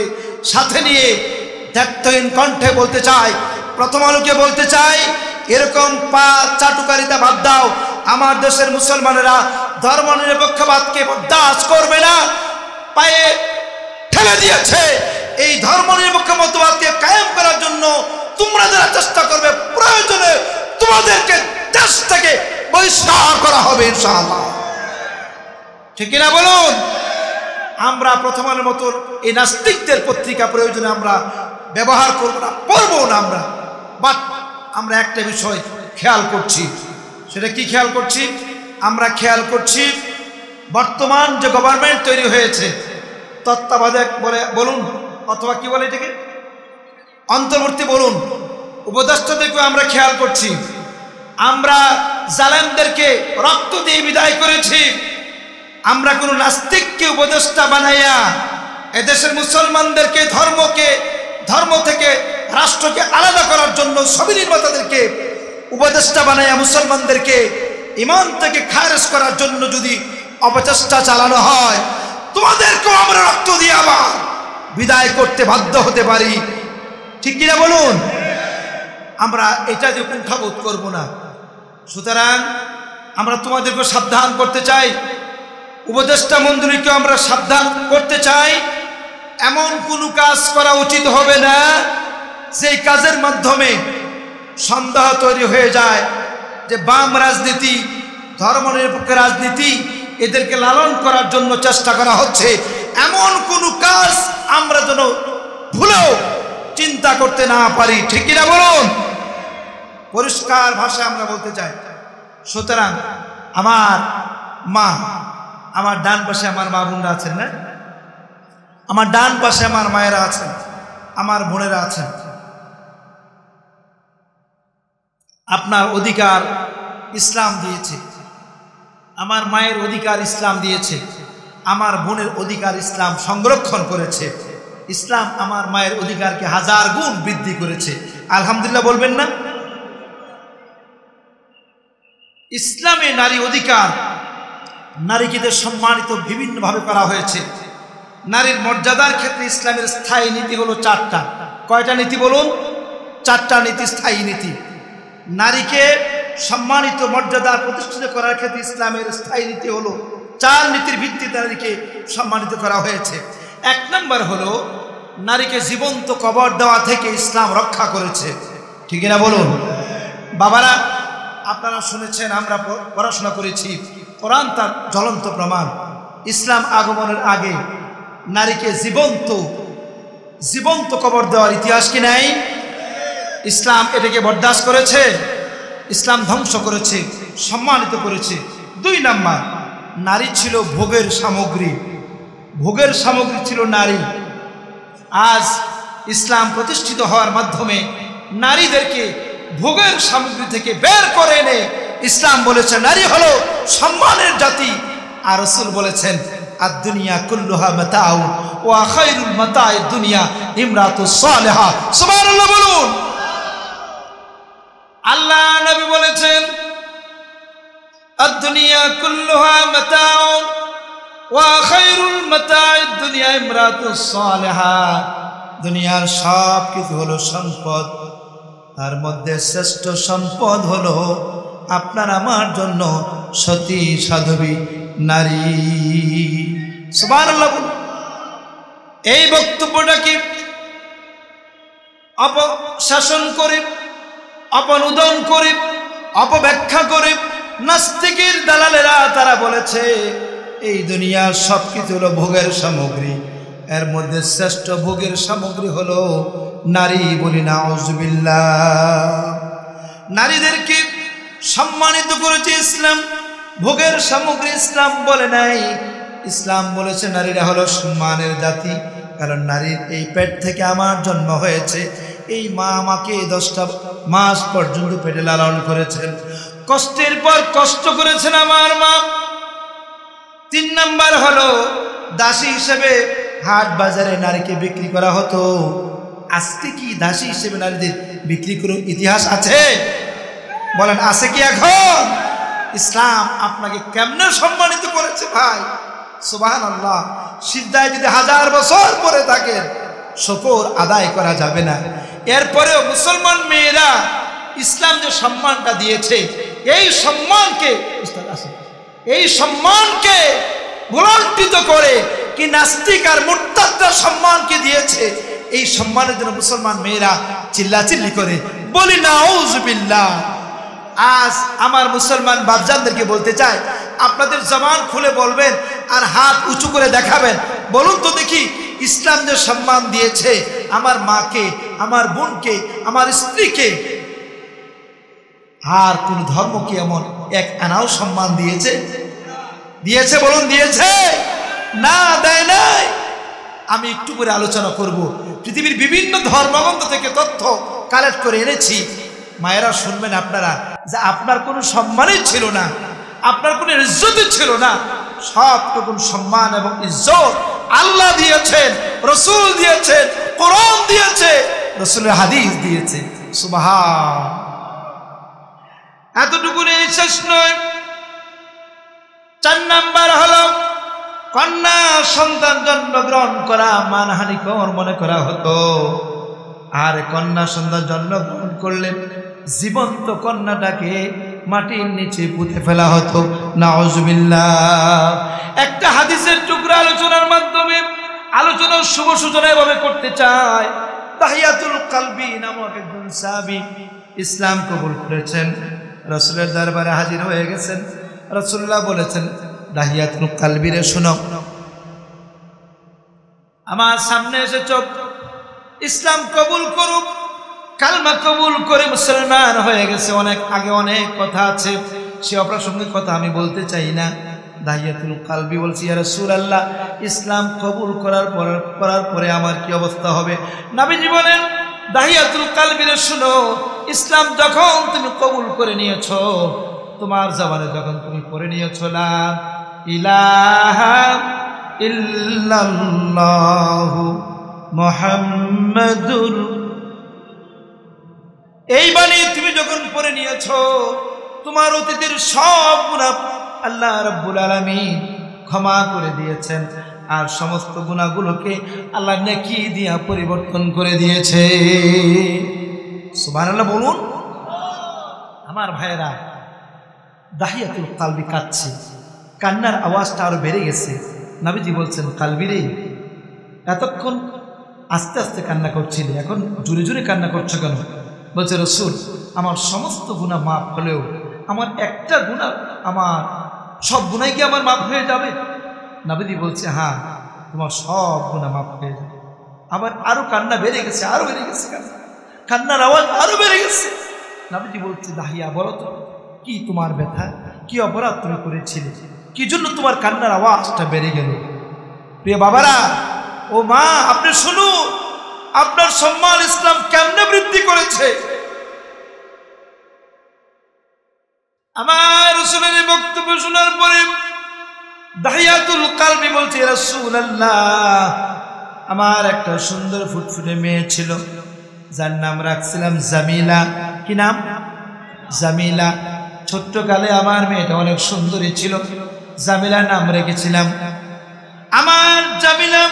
সাথে নিয়ে দ্ব্যর্থহীন কণ্ঠে বলতে চাই, প্রথম আলোকে বলতে চাই, এরকম পা চাটুকারিতা বাদ দাও। আমার দেশের মুসলমানেরা ধর্মনিরপেক্ষবাদকে বরদাস্ত করবে না, পায়ে ঠেলে দিয়েছে। এই ধর্মনিরপেক্ষ মতবাদকে কায়েম করার জন্য তোমরা যারা চেষ্টা করবে, প্রয়োজনে তোমাদেরকে দেশ থেকে বহিষ্কার করা হবে ইনশাআল্লাহ। ঠিক কিনা বলুন? আমরা প্রথম আলোর মতো এই নাস্তিকদের পত্রিকা প্রয়োজনে আমরা ব্যবহার করবো না, পড়বো না আমরা। বাট আমরা একটা বিষয় খেয়াল করছি, সেটা কি খেয়াল করছি? আমরা খেয়াল করছি বর্তমান যে গভর্নমেন্ট তৈরি হয়েছে, তত্ত্বাবধায়ক বলুন অথবা কি বলে এটাকে, অন্তর্বর্তী বলুন, উপদেষ্টাদেরকে আমরা খেয়াল করছি। আমরা জালেমদেরকে রক্ত দিয়ে বিদায় করেছি। আমরা কোনো নাস্তিককে উপদেষ্টা বানাইয়া এদেশের মুসলমানদেরকে ধর্ম থেকে রাষ্ট্রকে আলাদা করার জন্য সবই নির্মাতাদেরকে উপদেষ্টা বানাইয়া মুসলমানদেরকে ঈমান থেকে খারিজ করার জন্য যদি অপচেষ্টা চালানো হয়, তোমাদেরকেও আমরা রক্ত দিয়ে আবার বিদায় করতে বাধ্য হতে পারি। ঠিক কিনা বলুন? আমরা এটা যে কুণ্ঠাবোধ করবো না। সুতরাং আমরা তোমাদেরকে সাবধান করতে চাই, উপদেষ্টা মণ্ডলীকে আমরা সাবধান করতে চাই, এমন কোনো কাজ করা উচিত হবে না যেই কাজের মাধ্যমে সন্দেহ তৈরি হয়ে যায় যে বাম রাজনীতি, ধর্মনিরপেক্ষ রাজনীতি, এদেরকে লালন করার জন্য চেষ্টা করা হচ্ছে। এমন কোনো কাজ আমরা যেন ভুলেও চিন্তা করতে না পারি। ঠিক কিনা বলুন? পরিষ্কার ভাষায় আমরা বলতে চাই। সুতরাং আমার মা, আমার ডান পাশে আমার মা বোনরা আছেন না, আমার ডান পাশে আমার মায়েরা আছেন, আমার বোনেরা আছেন। আপনার অধিকার ইসলাম দিয়েছে, আমার মায়ের অধিকার ইসলাম দিয়েছে, আমার বোনের অধিকার ইসলাম সংরক্ষণ করেছে। ইসলাম আমার মায়ের অধিকারকে 1000 গুণ বৃদ্ধি করেছে। আলহামদুলিল্লাহ বলবেন না? ইসলামে নারী অধিকার, নারীকে সম্মানিত বিভিন্নভাবে করা হয়েছে। নারীর মর্যাদার ক্ষেত্রে ইসলামের স্থায়ী নীতি হলো 4টা। কয়টা নীতি বলুন? 4টা নীতি, স্থায়ী নীতি। নারীকে সম্মানিত মর্যাদা প্রতিষ্ঠিত করার ক্ষেত্রে ইসলামের স্থায়ী নীতি হলো 4 নীতির ভিত্তিতে নারীকে সম্মানিত করা হয়েছে। 1 নম্বর হলো নারীকে জীবন্ত কবর দেওয়া থেকে ইসলাম রক্ষা করেছে। ঠিক না বলুন? বাবারা, আপনারা শুনেছেন, আমরা পড়াশোনা করেছি, কোরআন তার জ্বলন্ত প্রমাণ। ইসলাম আগমনের আগে নারীকে জীবন্ত কবর দেওয়ার ইতিহাস কি নাই? ইসলাম এটাকে বরদাস্ত করেছে, ইসলাম ধ্বংস করেছে, সম্মানিত করেছে। 2 নাম্বার, নারী ছিল ভোগের সামগ্রী, ভোগের সামগ্রী ছিল নারী। আজ ইসলাম প্রতিষ্ঠিত হওয়ার মাধ্যমে নারীদেরকে ভোগের সামগ্রী থেকে বের করে এনে ইসলাম বলেছে নারী হলো সম্মানের জাতি। আর রাসূল বলেছেন আদ-দুনিয়া কুল্লুহা মাতাউ ওয়া খায়রুল মাতা'id দুনিয়া ইমরাতুস সালিহা। সুবহানাল্লাহ বলুন। আল্লাহ নবী বলেছেন আদ-দুনিয়া কুল্লুহা মাতাউন ওয়া খায়রুল মাতা'id দুনিয়া ইমরাতুস সালিহা। দুনিয়ার সব কিছু হলো সম্পদ, তার মধ্যে শ্রেষ্ঠ সম্পদ হলো আপনার আমার জন্য সতী সাধবী নারী। সুবহানাল্লাহ। এই বক্তব্যটা কি অপশাসন করে, অপনুদন করে, অপব্যাখ্যা করে নাস্তিকের দালালেরা তারা বলেছে এই দুনিয়ার সবকিছু হলো ভোগের সামগ্রী, এর মধ্যে শ্রেষ্ঠ ভোগের সামগ্রী হলো নারী। বলি নাউযুবিল্লাহ। নারীদেরকে সম্মানিত করেছে ইসলাম, ভোগের সামগ্রী ইসলাম বলে নাই। ইসলাম বলেছে নারীরা হলো সম্মানের জাতি, কারণ নারীর এই পেট থেকে আমার জন্ম হয়েছে, এই মা আমাকে 10টা মাস পর্যন্ত পেটে লালন করেছেন, কষ্টের পর কষ্ট করেছেন আমার মা। 3 নাম্বার হলো দাসী হিসেবে হাট বাজারে নারীকে বিক্রি করা হতো। আজকে কি দাসী হিসেবে নারীদের বিক্রি করার ইতিহাস আছে? বলেন আছে কি এখন? ইসলাম আপনাকে কেমনে সম্মানিত করেছে ভাই, সুবহানাল্লাহ। সিজদায় যদি 1000 বছর পরে থাকেন শুকর আদায় করা যাবে না। এরপরেও মুসলমান মেয়েরা ইসলাম যে সম্মানটা দিয়েছে, এই সম্মানকে ভুলণ্ঠিত করে কি নাস্তিক আর মুরতাদরা সম্মানকে দিয়েছে। এই সম্মানের জন্য মুসলমান মেয়েরা চিল্লাচিল্লি করে। বলি নাউযুবিল্লাহ। আজ আমার মুসলমান বাপজানদেরকে বলতে চাই, আপনাদের জবান খুলে বলবেন আর হাত উঁচু করে দেখাবেন, বলুন তো দেখি ইসলাম যে সম্মান দিয়েছে আমার মাকে, আমার বোনকে, আমার স্ত্রীকে, আর কোন ধর্ম কি এমন এক আনাও সম্মান দিয়েছে? দিয়েছে? বলুন দিয়েছে? না, দেয় নাই। আমি একটু করে আলোচনা করব। পৃথিবীর বিভিন্ন ধর্মগ্রন্থ থেকে তথ্য কালেক্ট করে এনেছি, মায়েরা শুনবেন আপনারা, যে আপনার কোনো সম্মানই ছিল না, আপনার কোনো ইজ্জতই ছিল না। সবটুকু সম্মান এবং ইজ্জত আল্লাহ দিয়েছেন, রসুল দিয়েছেন, কোরআন দিয়েছে, রসুলের হাদিস দিয়েছে। সুবহান। এতটুকু শেষ নয়। 4 নাম্বার হলো কন্যা সন্তান জন্মগ্রহণ করা মানহানিকর মনে করা হতো। আর কন্যা সন্তান জন্মগ্রহণ করলে জীবন্ত কন্যাটাকে মাটির নিচে পুঁতে ফেলা হতো। নাউযুবিল্লাহ। একটা হাদিসের টুকরা আলোচনার মাধ্যমে আলোচনার শুভ সূচনা এভাবে করতে চাই। তাহিয়াতুল কালবি নামক একজন সাহাবী ইসলাম কবুল করেছেন, রাসূলের দরবারে হাজির হয়ে গেছেন। রাসূলুল্লাহ বলেছেন, দাহিয়াতুল কালবিরে শোনো, আমার সামনে এসে চোখ ইসলাম কবুল করুক, কালমা কবুল করে মুসলমান হয়ে গেছে। অনেক আগে অনেক কথা আছে, সে অপ্রাসঙ্গিক কথা আমি বলতে চাই না। দাহিয়াতুল কালবি বলছি, ইয়া রাসূলুল্লাহ, ইসলাম কবুল করার পরে আমার কি অবস্থা হবে? নবীজি বলেন, দাহিয়াতুল কালবিরে শুনো, ইসলাম যখন তুমি কবুল করে নিয়েছো, তোমার জবানে যখন তুমি পড়ে নিয়েছো লা ইলাহা ইল্লাল্লাহু মুহাম্মাদুর, এই বাণী তুমি যখন পড়ে নিয়েছো, তোমার অতীতের সব গুনাহ আল্লাহ রাব্বুল আলামিন ক্ষমা করে দিয়েছেন, আর সমস্ত গুনাহগুলোকে আল্লাহ নেকি দিয়া পরিবর্তন করে দিয়েছে। সুবহানাল্লাহ বলুন। আমার ভাইয়েরা, দাহিয়াতুল কালবি কাঁদছে, কান্নার আওয়াজটা আরো বেড়ে গেছে। নবীজি বলছেন, কালবি রে, এতক্ষণ আস্তে আস্তে কান্না করছিলে, এখন জোরে জোরে কান্না করছো কেন? বলছে, রাসূল, আমার সমস্ত গুনাহ মাফ হলেও আমার একটা গুনাহ, আমার সব গুনাহ কি আমার মাফ হয়ে যাবে? নবীজি বলছে, হ্যাঁ, তোমার সব গুনাহ মাফ হয়ে যাবে। আবার আরো কান্না বেড়ে গেছে, আরো বেড়ে গেছে, কান্নার আওয়াজ আরো বেড়ে গেছে। নবীজি বলছে, দাহিয়া, বলো তো কি তোমার ব্যথা, কি অপরাধ তুমি করেছিলে, কি জন্য তোমার কান্নার আওয়াজটা বেড়ে গেল? প্রিয় বাবারা ও মা, আপনি শুনুন, আপনার সম্মান ইসলাম কেমনে বৃদ্ধি করেছে। আমার রাসূলের বক্তব্য শোনার পরে দাহিয়াতুল কালবি বলছে, রাসূলুল্লাহ, আমার একটা সুন্দর ফুটফুটে মেয়ে ছিল, যার নাম রাখছিলাম জামিলা। কি নাম? জামিলা। ছোট্টকালে আমার মেয়েটা অনেক সুন্দরী ছিল, জামিলা নাম রেখেছিলাম। আমার জামিলা,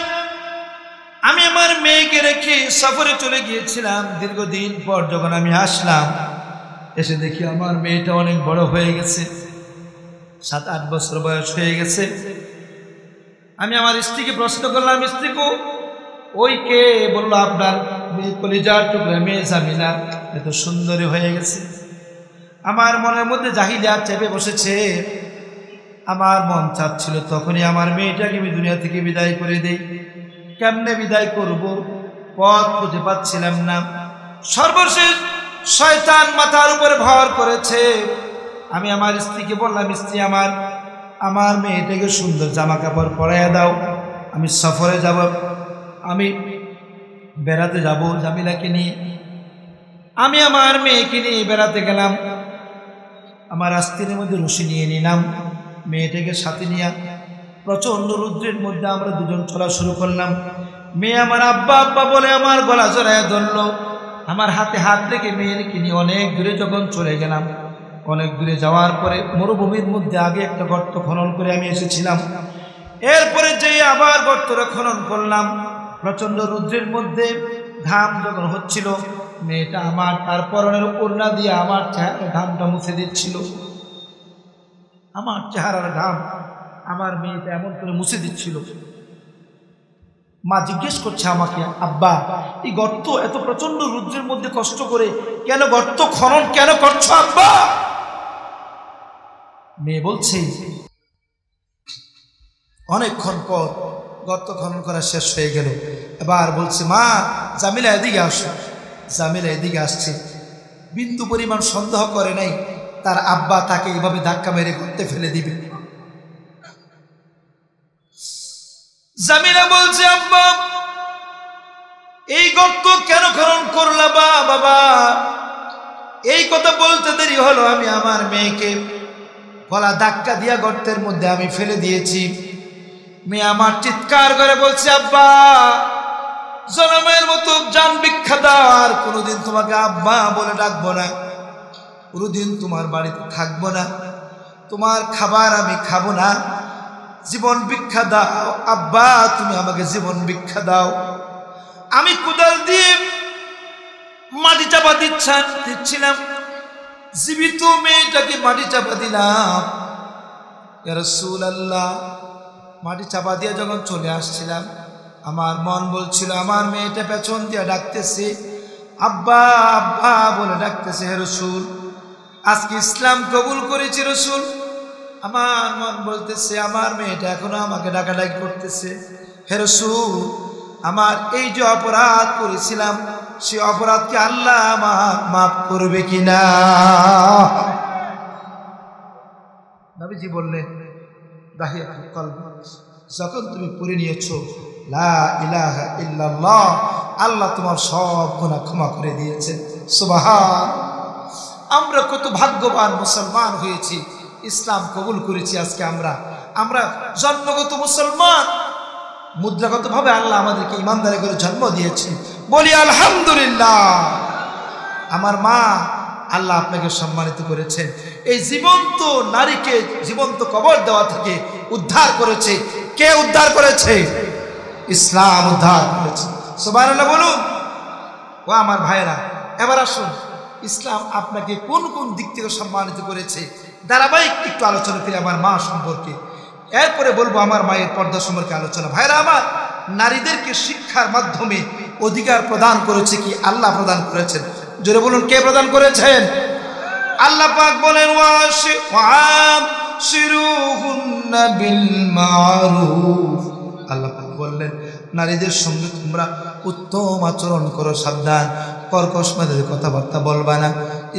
আমি আমার মেয়েকে রেখে সফরে চলে গিয়েছিলাম। দীর্ঘদিন পর যখন আমি আসলাম, এসে দেখি আমার মেয়েটা অনেক বড় হয়ে গেছে, 7-8 বছর বয়স হয়ে গেছে। আমি আমার স্ত্রীকে প্রশ্ন করলাম, স্ত্রীকে ওই কে? বললো আপনার মেয়ে, কলিজার টুকরা মেয়ে জামিলা, এত সুন্দরী হয়ে গেছে। আমার মনের মধ্যে জাহিলিয়াত চেপে বসেছে। আমার মন চাচ্ছিল তখনই আমার মেয়েটাকে আমি দুনিয়া থেকে বিদায় করে দেই। কেমনে বিদায় করব, পথ খুঁজে পাচ্ছিলাম না। সর্বশেষ শয়তান মাথার উপরে ভর করেছে। আমি আমার স্ত্রীকে বললাম, স্ত্রী আমার মেয়েটাকে সুন্দর জামা কাপড় পরাইয়া দাও, আমি সফরে যাব, আমি বেড়াতে যাব জামিলাকে নিয়ে। আমি আমার মেয়েকে নিয়ে বেড়াতে গেলাম। আমার আস্তিনের মধ্যে রশি নিয়ে নিলাম, মেয়েটাকে সাথে নিয়ে প্রচন্ড রৌদ্রের মধ্যে আমরা দুজন চলা শুরু করলাম। মেয়ে আমার আব্বা আব্বা বলে আমার গলা জড়ায় ধরলো। আমার হাতে হাত রেখে মেয়েকে নিয়ে অনেক দূরে যখন চলে গেলাম, অনেক দূরে যাওয়ার পরে মরুভূমির মধ্যে আগে একটা গর্ত খনন করে আমি এসেছিলাম। এরপরে যেই আবার গর্তটা খনন করলাম, প্রচন্ড রৌদ্রের মধ্যে ঘাম যখন হচ্ছিল, মেয়েটা আমার তার পরনের ওড়না দিয়ে আমার চেহারার ঘামটা মুছে দিচ্ছিল। আমার চেহারার ঘাম আমার মেয়েটা এমন করে মুছে দিচ্ছিল। মা জিজ্ঞেস করছে আমাকে, আব্বা এই গর্ত এত প্রচন্ড রৌদ্রের মধ্যে কষ্ট করে কেন গর্ত খনন কেন করছো আব্বা? মেয়ে বলছে, অনেকক্ষণ পর গর্ত খনন করা শেষ হয়ে গেল। এবার বলছে, মা জামিলা এদিকে আসো। জামিলা এদিকে আসছে। বিন্দু পরিমাণ সন্দেহ করে নাই তার আব্বা তাকে এভাবে ধাক্কা মেরে গর্তে ফেলে দিবে। জামিলা বলছে, আব্বা এই গর্ত কেন খনন করলা বাবা? এই কথা বলতে দেরি হলো, আমি আমার মেয়েকে গলা ধাক্কা দিয়া গর্তের মধ্যে আমি ফেলে দিয়েছি। মেয়ে আমার চিৎকার করে বলছে, আব্বা জনমের মতো জান ভিক্ষা দাও, আর কোনোদিন তোমাকে আব্বা বলে ডাকবো না, কোনোদিন তোমার বাড়িতে থাকবো না, তোমার খাবার আমি খাবো না, জীবন ভিক্ষা দাও আব্বা, তুমি আমাকে জীবন ভিক্ষা দাও। আমি কোদাল দিয়ে মাটি চাপা দিচ্ছিলাম, জীবিত মেয়েটাকে মাটি চাপা দিলাম। ইয়া রাসূলুল্লাহ, মাটি চাপা দিয়ে যখন চলে আসছিলাম, আমার মন বলছিল আমার মেয়েটা পেছন দিয়ে ডাকতেছে, আব্বা আব্বা বলে ডাকতেছে, হে রাসূল আজকে ইসলাম কবুল করেছি রাসূল। আমার মন বলতেছে আমার মেয়েটা এখনো আমাকে ডাকাডাকি করতেছে, হে রাসূল আমার এই যে অপরাধ করেছিলাম সে অপরাধকে আল্লাহ আমার মাফ করবে কিনা? নবীজি বললেন, দাহিয়াতুল কলব, যখন তুমি পড়ে নিয়েছো লা ইলাহা ইল্লাল্লাহ, আল্লাহ তোমার সব গুনাহ ক্ষমা করে দিয়েছেন। সুবহান। আমরা কত ভাগ্যবান মুসলমান হয়েছি, ইসলাম কবুল করেছি। আজকে আমরা জন্মগত মুসলমান, মুদ্রাগত ভাবে আল্লাহ আমাদেরকে ইমানদারি করে জন্ম দিয়েছেন। বলি আলহামদুলিল্লাহ। আমার মা, আল্লাহ আপনাকে সম্মানিত করেছেন। এই জীবন্ত নারীকে জীবন্ত কবর দেওয়া থেকে উদ্ধার করেছে। কে উদ্ধার করেছে? ইসলাম উদ্ধার করেছে। সুবহানাল্লাহ বলুন। ও আমার ভাইরা, এবার আসুন ইসলাম আপনাকে কোন কোন দিক থেকে সম্মানিত করেছে ধারাবাহিক একটু আলোচনা করি আমার মা সম্পর্কে। এরপরে বলবো আমার মায়ের পর্দা সম্পর্কে আলোচনা। ভাইরা আমার, নারীদেরকে শিক্ষার মাধ্যমে অধিকার প্রদান করেছে কি? আল্লাহ প্রদান করেছেন। জোরে বলুন, কে প্রদান করেছেন? আল্লাহ পাক বলেন, ওয়াশিরুহুন্না বিল মারুফ। আল্লাহ পাক বললেন নারীদের সঙ্গে তোমরা উত্তম আচরণ করো, সাবধান, কর্কশ মেজাজে কথাবার্তা বলবা না।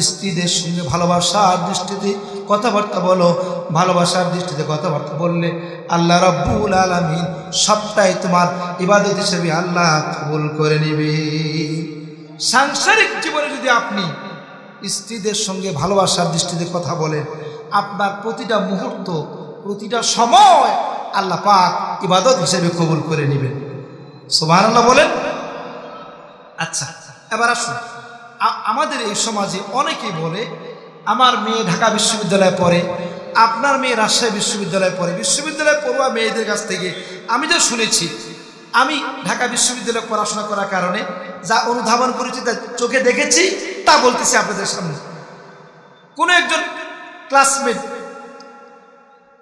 স্ত্রীদের সঙ্গে ভালোবাসার দৃষ্টিতে কথাবার্তা বলো। ভালোবাসার দৃষ্টিতে কথাবার্তা বললে আল্লাহ রাব্বুল আলামিন সবটাই তোমার ইবাদত হিসেবে আল্লাহ কবুল করে নেবে। সাংসারিক জীবনে যদি আপনি স্ত্রীদের সঙ্গে ভালোবাসার দৃষ্টিতে কথা বলেন, আপনার প্রতিটা মুহূর্ত, প্রতিটা সময় আল্লাহ পাক ইবাদত হিসেবে কবুল করে নেবেন। সুবহানাল্লাহ বলেন। আচ্ছা, এবার আসুন, আমাদের এই সমাজে অনেকেই বলে আমার মেয়ে ঢাকা বিশ্ববিদ্যালয়ে পড়ে, আপনার মেয়ে রাজশাহী বিশ্ববিদ্যালয়ে পড়ে। বিশ্ববিদ্যালয়ে পড়ুয়া মেয়েদের কাছ থেকে আমি যা শুনেছি, আমি ঢাকা বিশ্ববিদ্যালয়ে পড়াশোনা করার কারণে যা অনুধাবন করেছি, তা চোখে দেখেছি, তা বলতেছি আপনাদের সামনে। কোনো একজন ক্লাসমেট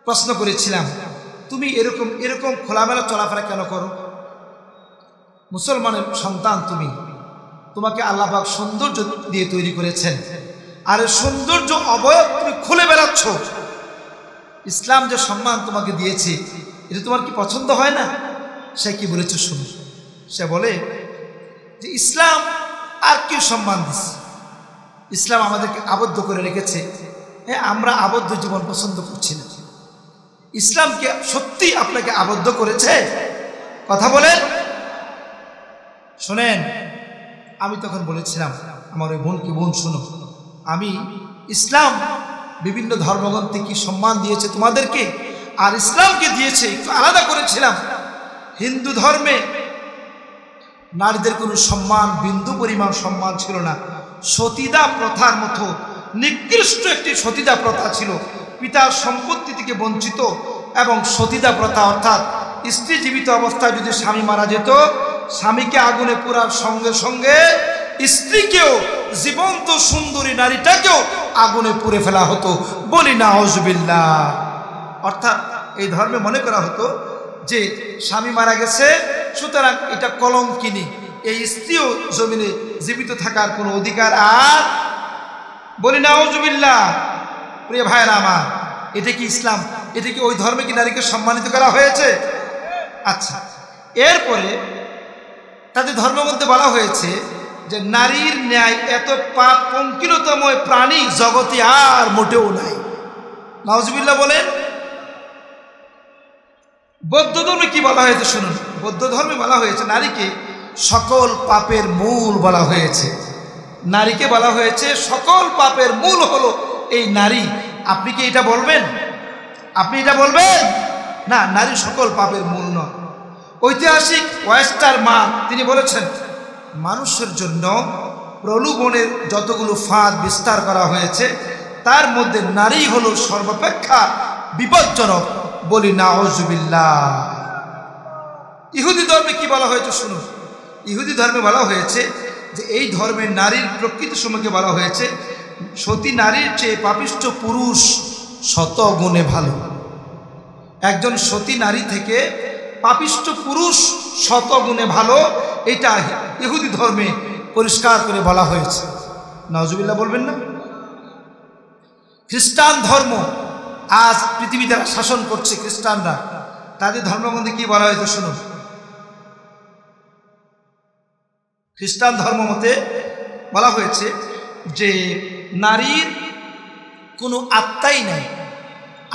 প্রশ্ন করেছিলাম, তুমি এরকম এরকম খোলামেলা চলাফেরা কেন করো? মুসলমানের সন্তান তুমি, তোমাকে আল্লাহ পাক সৌন্দর্য দিয়ে তৈরি করেছেন, আর সৌন্দর্য অবয়ব তুমি খুলে বেড়াচ্ছ। ইসলাম যে সম্মান তোমাকে দিয়েছে, এটা তোমার কি পছন্দ হয় না? সে কি বলেছে শুনো। সে বলে যে ইসলাম আর কি সম্মান দিচ্ছে, ইসলাম আমাদেরকে আবদ্ধ করে রেখেছে। হ্যাঁ, আমরা আবদ্ধ জীবন পছন্দ করছি না। ইসলামকে সত্যি আপনাকে আবদ্ধ করেছে? কথা বলেন। শোনেন, আমি তখন বলেছিলাম আমার ওই বোনকে, বোন শোনো, আমি ইসলাম বিভিন্ন ধর্মগ্রন্থে কি সম্মান দিয়েছে তোমাদেরকে, আর ইসলামকে দিয়েছে একটু আলাদা করেছিলাম। হিন্দু ধর্মে নারীদের কোনো সম্মান, বিন্দু পরিমাণ সম্মান ছিল না। সতীদাহ প্রথার মতো নিকৃষ্ট একটি সতীদাহ প্রথা ছিল। পিতার সম্পত্তি থেকে বঞ্চিত, এবং সতীদাহ প্রথা অর্থাৎ স্ত্রী জীবিত অবস্থায় যদি স্বামী মারা যেত, স্বামীকে আগুনে পোড়ার সঙ্গে সঙ্গে স্ত্রীকেও, জীবন্ত সুন্দরী নারীটাকেও আগুনে পুড়ে ফেলা হতো। বলি নাউজুবিল্লাহ। অর্থাৎ এই ধর্মে মনে করা হতো যে স্বামী মারা গেছে, সুতরাং এটা কলঙ্কিনী, এই স্ত্রীও জমিনে জীবিত থাকার কোনো অধিকার আর। বলি নাউজুবিল্লাহ। প্রিয় ভাইরা আমার, এটা কি ইসলাম? এটা কি ওই ধর্মে কি নারীকে সম্মানিত করা হয়েছে? আচ্ছা, এরপরে তাদের ধর্মগ্রন্থে বলা হয়েছে যে নারীর ন্যায় এত পাপ পঙ্কিলতাময় প্রাণী জগতে আর মোটেও নাই। নাউজুবিল্লাহ বলেন। বৌদ্ধ ধর্মে কি বলা হয়েছে শুনুন। বৌদ্ধ ধর্মে বলা হয়েছে নারীকে সকল পাপের মূল বলা হয়েছে। নারীকে বলা হয়েছে সকল পাপের মূল হলো এই নারী। আপনি কি এটা বলবেন? আপনি এটা বলবেন না, নারী সকল পাপের মূল নয়। ঐতিহাসিক ওয়েস্টার মান তিনি বলেছেন, মানুষের জন্য প্রলোভনের যতগুলো ফাঁদ বিস্তার করা হয়েছে, তার মধ্যে নারী হলো সর্বাপেক্ষা বিপজ্জনক। বলি নাউজুবিল্লাহ। ইহুদি ধর্মে কি বলা হয়েছে শুনুন। ইহুদি ধর্মে বলা হয়েছে যে এই ধর্মে নারীর প্রকৃতি সম্পর্কে বলা হয়েছে, সতী নারীর চেয়ে পাপিষ্ঠ পুরুষ শত গুণে ভালো। একজন সতী নারী থেকে পাপিষ্ঠ পুরুষ শত গুণে ভালো, এটা ইহুদি ধর্মে পরিষ্কার করে বলা হয়েছে। নাউজুবিল্লাহ বলবেন না? খ্রিস্টান ধর্ম, আজ পৃথিবী যারা শাসন করছে খ্রিস্টানরা, তাদের ধর্মগ্রন্থে কি বলা হয়েছে শুনুন। খ্রিস্টান ধর্ম মতে বলা হয়েছে যে নারীর কোনো আত্মাই নাই।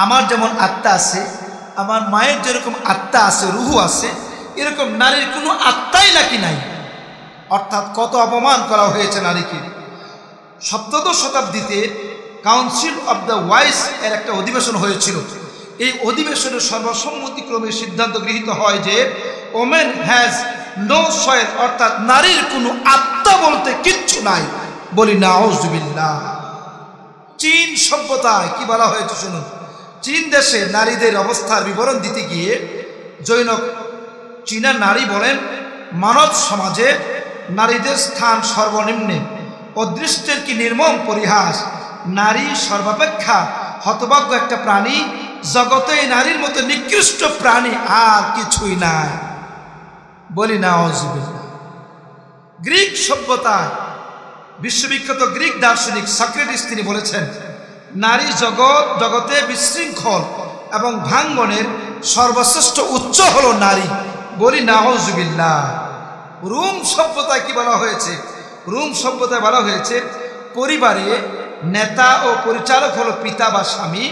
আমার যেমন আত্মা আছে, আমার মায়ের যেরকম আত্মা আছে, রুহু আছে, এরকম নারীর কোনো আত্মাই নাকি নাই। অর্থাৎ কত অপমান করা হয়েছে নারীকে। সপ্তদশ শতাব্দীতে কাউন্সিল অব দ্য ওয়াইস এর একটা অধিবেশন হয়েছিল। এই অধিবেশনের সর্বসম্মতিক্রমে সিদ্ধান্ত গৃহীত হয় যে ওমেন হ্যাজ নো সয়েল, অর্থাৎ নারীর কোনো আত্মা বলতে কিচ্ছু নাই। বলি নাউজুবিল্লাহ। চীন সভ্যতায় কি বলা হয়েছে শুনুন। চীন দেশে নারীদের অবস্থার বিবরণ দিতে গিয়ে জৈনক চীনা নারী বলেন, মানব সমাজে নারীদের স্থান সর্বনিম্নে, অদৃষ্টের কি নির্মম পরিহাস। নারী সর্বাপেক্ষা হতভাগ্য একটা প্রাণী, জগতে নারীর মতো নিকৃষ্ট প্রাণী আর কিছুই নাই। বলি নাউজুবিল্লাহ। গ্রিক সভ্যতায় বিশ্ববিখ্যাত গ্রিক দার্শনিক সক্রেটিস তিনি বলেছেন, নারী জগতে বিশৃঙ্খল এবং ভাঙ্গনের সর্বশ্রেষ্ঠ উচ্চ হলো নারী। বলি নাউজুবিল্লাহ। রোম সভ্যতায় কি বলা হয়েছে? রোম সভ্যতায় বলা হয়েছে পরিবারে নেতা ও পরিচালক হলো পিতা বা স্বামী।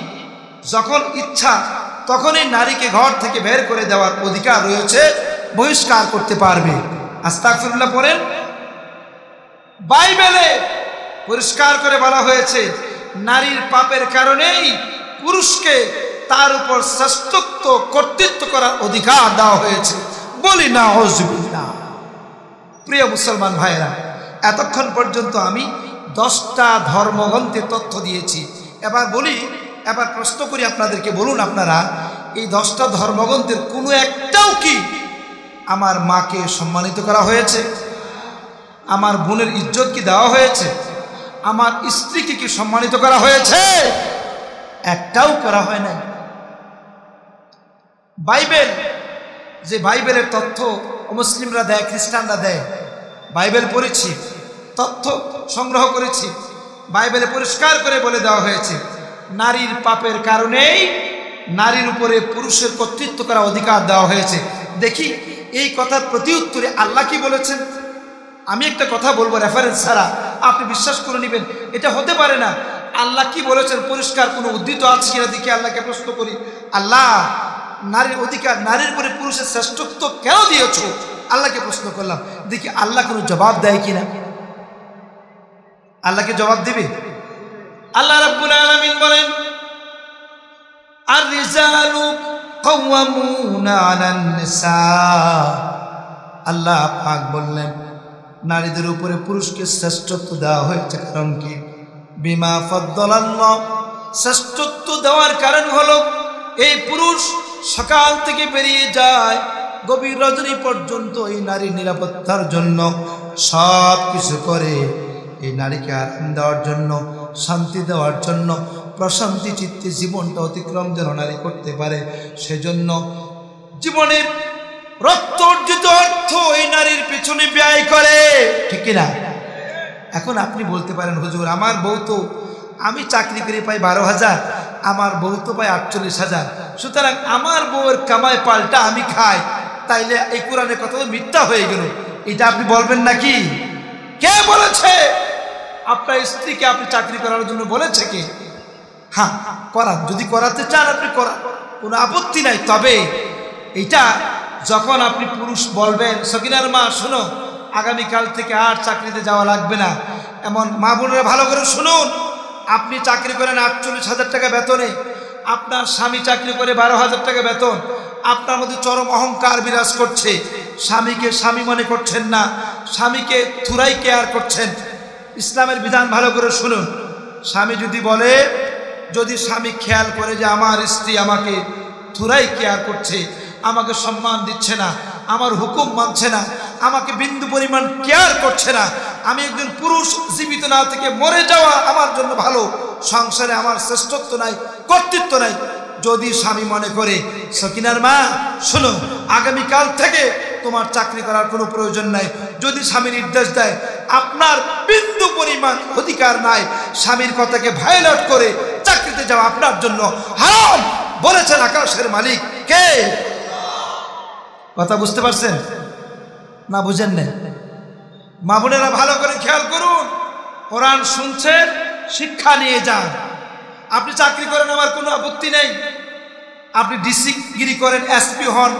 যখন ইচ্ছা তখনই নারীকে ঘর থেকে বের করে দেওয়ার অধিকার রয়েছে, বহিষ্কার করতে পারবে। আস্তাগফিরুল্লাহ পড়েন। বাইবেলে পরিষ্কার করে বলা হয়েছে নারীর পাপের কারণেই পুরুষকে তার উপর শ্রেষ্ঠত্ব কর্তৃত্ব করার অধিকার দেওয়া হয়েছে। বলি নাউজুবিল্লাহ। প্রিয় মুসলমান ভাইরা, এতক্ষণ পর্যন্ত আমি 10টা ধর্মগ্রন্থের তথ্য দিয়েছি। এবার বলি, এবার প্রশ্ন করি আপনাদেরকে, বলুন আপনারা এই 10টা ধর্মগ্রন্থের কোনো একটাও কি আমার মাকে সম্মানিত করা হয়েছে? আমার বোনের ইজ্জত কি দেওয়া হয়েছে? আমার স্ত্রীকে কি সম্মানিত করা হয়েছে? একটাও করা হয় নাই। বাইবেল, যে বাইবেলের তথ্য মুসলিমরা দেয়, খ্রিস্টানরা দেয়, বাইবেল পড়েছি, তথ্য সংগ্রহ করেছি, বাইবেলে পরিষ্কার করে বলে দেওয়া হয়েছে নারীর পাপের কারণেই নারীর উপরে পুরুষের কর্তৃত্ব করা অধিকার দেওয়া হয়েছে। দেখি এই কথার প্রতি উত্তরে আল্লাহ কি বলেছেন। আমি একটা কথা বলবো রেফারেন্স ছাড়া, আপনি বিশ্বাস করে নেবেন, এটা হতে পারে না। আল্লাহ কি বলেছেন পরিষ্কার কোনো উদ্ধৃত আছে কিনা দেখি, আল্লাহকে প্রশ্ন করি। আল্লাহ নারীর অধিকার, নারীর উপরে পুরুষের শ্রেষ্ঠত্ব কেন দিয়েছ? আল্লাহকে প্রশ্ন করলাম, দেখি আল্লাহ কোনো জবাব দেয় কিনা। আল্লাহকে জবাব দিবে? আল্লাহ রাব্বুল আলামিন বলেন, আর-রিজালু কাওয়ামুনা আলান নিসা। আল্লাহ পাক বললেন নারীদের উপরে পুরুষকে শ্রেষ্ঠত্ব দেওয়া হয়েছে। কারণ কি? বিমা ফাদ্দালাল্লাহ, শ্রেষ্ঠত্ব দেওয়ার কারণ হলো এই পুরুষ সকাল থেকে বেরিয়ে যায় গভীর রজনী পর্যন্ত এই নারীর নিরাপত্তার জন্য সব কিছু করে, এই নারীকে আরাম দেওয়ার জন্য, শান্তি দেওয়ার জন্য, প্রশান্তি চিত্তে জীবনটা অতিক্রম যেন নারী করতে পারে, সেজন্য জীবনের রক্ত অর্জিত অর্থ এই নারীর পেছনে ব্যয় করে, ঠিক না? এখন আপনি বলতে পারেন, হুজুর আমার বউ তো, আমি চাকরি করে পাই 12,000, আমার বউ তো পাই 48,000, সুতরাং আমার বউয়ের কামাই পাল্টা আমি খাই, তাইলে এই কোরআনের কথা তো মিথ্যা হয়ে গেল। এটা আপনি বলবেন নাকি? কে বলেছে? আপনার স্ত্রীকে আপনি চাকরি করার জন্য বলেছে কে? হ্যাঁ, করান, যদি করাতে চান আপনি করান, কোনো আপত্তি নাই। তবে এটা যখন আপনি পুরুষ বলবেন, সকিনার মা শোনো, আগামীকাল থেকে আর চাকরিতে যাওয়া লাগবে না, এমন মা বোনেরা ভালো করে শুনুন, আপনি চাকরি করেন 48,000 টাকা বেতনে, আপনার স্বামী চাকরি করে 12,000 টাকা বেতন, আপনার মধ্যে চরম অহংকার বিরাজ করছে, স্বামীকে স্বামী মনে করছেন না, স্বামীকে থুরাই কেয়ার করছেন। ইসলামের বিধান ভালো করে শুনুন। স্বামী যদি বলে, যদি স্বামী খেয়াল করে যে আমার স্ত্রী আমাকে থুরাই কেয়ার করছে, আমাকে সম্মান দিচ্ছে না, আমার হুকুম মানছে না, আমাকে বিন্দু পরিমাণ কেয়ার করছে না, আমি একজন পুরুষ জীবিত না থেকে মরে যাওয়া আমার জন্য ভালো, সংসারে আমার শ্রেষ্ঠত্ব নাই, কর্তৃত্ব নাই, যদি স্বামী মনে করে, সকিনার মা শোনো, আগামীকাল থেকে তোমার চাকরি করার কোনো প্রয়োজন নাই, যদি স্বামী নির্দেশ দেয় আপনার বিন্দু পরিমাণ অধিকার নাই, স্বামীর কথাকে ভায়োলেট করে চাকরিতে যাওয়া আপনার জন্য হারাম, বলেছেন আকাশের মালিক কে? কথা বুঝতে পারছেন না? বুঝেন না? মা বোনেরা ভালো করে খেয়াল করুন, কোরআন শুনছেন, শিক্ষা নিয়ে যান। আপনি চাকরি করেন, আমার কোনো আপত্তি নেই, আপনি ডিসিগিরি করেন, এসপি হন,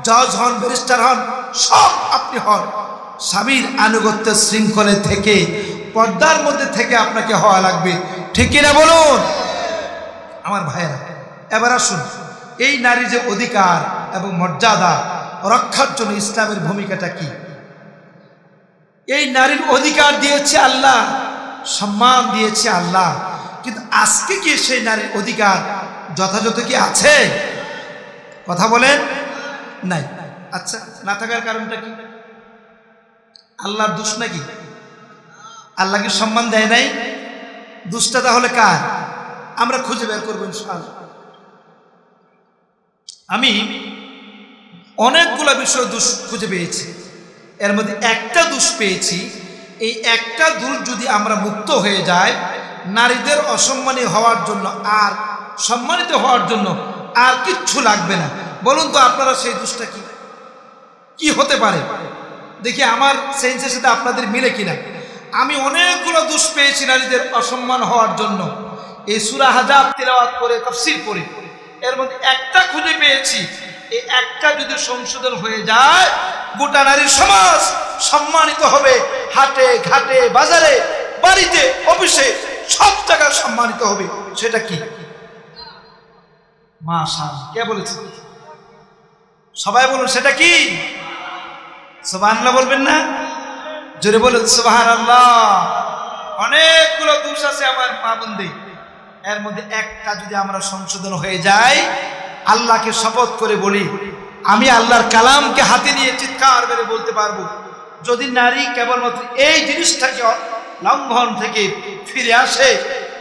জজ হন, ব্যারিস্টার হন, সব আপনি হন, স্বামীর আনুগত্যের শৃঙ্খলে থেকে, পর্দার মধ্যে থেকে আপনাকে হওয়া লাগবে, ঠিক কিনা বলুন আমার ভাইয়েরা? এবার আসুন, এই নারীর যে অধিকার এবং মর্যাদা রক্ষার জন্য ইসলামের ভূমিকাটা কি? এই নারীর অধিকার দিয়েছে আল্লাহ, সম্মান দিয়েছে আল্লাহ, কিন্তু আজকে কি সেই নারীর অধিকার যথাযথ কি আছে? কথা বলেন নাই। আচ্ছা, না থাকার কারণটা কি? আল্লাহর দোষ নাকি? আল্লাহকে সম্মান দেয় নাই? দোষটা তাহলে কার? আমরা খুঁজে বের করবো ইনশাআল্লাহ। আমি অনেকগুলো বিষয় দোষ খুঁজে পেয়েছি, এর মধ্যে একটা দোষ পেয়েছি, এই একটা দোষ যদি আমরা মুক্ত হয়ে যাই, নারীদের অসম্মানী হওয়ার জন্য আর সম্মানিত হওয়ার জন্য আর কিচ্ছু লাগবে না। বলুন তো আপনারা সেই দোষটা কি? কি হতে পারে দেখি, আমার সেন্সের সাথে আপনাদের মিলে কিনা। আমি অনেকগুলো দোষ পেয়েছি নারীদের অসম্মান হওয়ার জন্য, এই সূরা হাজাব তিলাওয়াত করে, তাফসীর পড়ে, এর মধ্যে একটা খুঁজে পেয়েছি। এই একটা যদি সংশোধন হয়ে যায়, গোটা নারী সমাজ সম্মানিত হবে, হাটে ঘাটে বাজারে বাড়িতে অফিসে সব জায়গায় সম্মানিত হবে। সেটা কি? মাশাআল্লাহ, কে বলেছে? সবাই বলুন, সেটা কি? সুবহানাল্লাহ বলবেন না? জোরে বলুন সুবহানাল্লাহ। অনেকগুলো দোষ আছে আমার মা বোনদের, এর মধ্যে একটা যদি আমরা সংশোধন হয়ে যাই, আল্লাহকে শপথ করে বলি, আমি আল্লাহর কালামকে হাতে নিয়ে চিৎকার করে বলতে পারবো, যদি নারী কেবলমাত্র এই জিনিসটাকে লঙ্ঘন থেকে ফিরে আসে,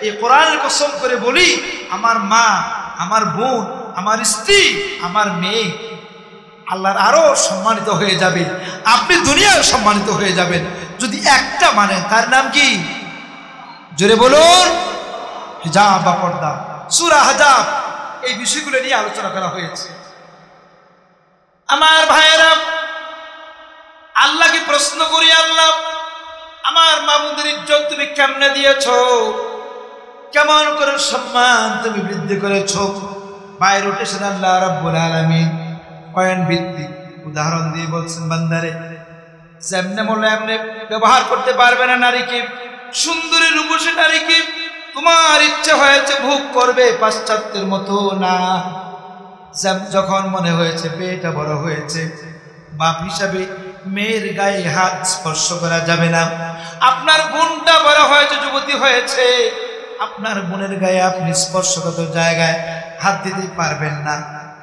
এই কোরআনের কসম করে বলি, আমার মা, আমার বোন, আমার স্ত্রী, আমার মেয়ে আল্লাহর আরো সম্মানিত হয়ে যাবে, আপনি দুনিয়ায় সম্মানিত হয়ে যাবেন যদি একটা মানে। তার নাম কি? জোরে বলুন। হিজাব বা পর্দা। সূরা আহজাব এই বিষয়গুলো নিয়ে আলোচনা করা হয়েছে। আমার ভাইয়েরা, আল্লাহকে প্রশ্ন করি, আল্লাহ আমার মা বোনদের ইজ্জত তুমি কেমনে দিয়েছ, কেমন করে সম্মান তুমি বৃদ্ধি করেছ। বাইরে উঠেছেন আল্লাহ রাব্বুল আলামিন পয়েন্ট ভিত্তিক উদাহরণ দিয়ে বলছেন, বান্দারে যেমনে বলে এমনি ব্যবহার করতে পারবে না নারীকে, সুন্দরী রূপসী নারীকে তোমার ইচ্ছে হয়েছে ভোগ করবে পাশ্চাত্যের মতো না। যখন মনে হয়েছে পেটটা বড় হয়েছে, বাপ হিসাবে মেয়ের গায়ে হাত স্পর্শ করা যাবে না। আপনার বোনটা বড় হয়েছে, যুবতী হয়েছে, আপনার বোনের গায়ে আপনি স্পর্শগত জায়গায় হাত দিতে পারবেন না।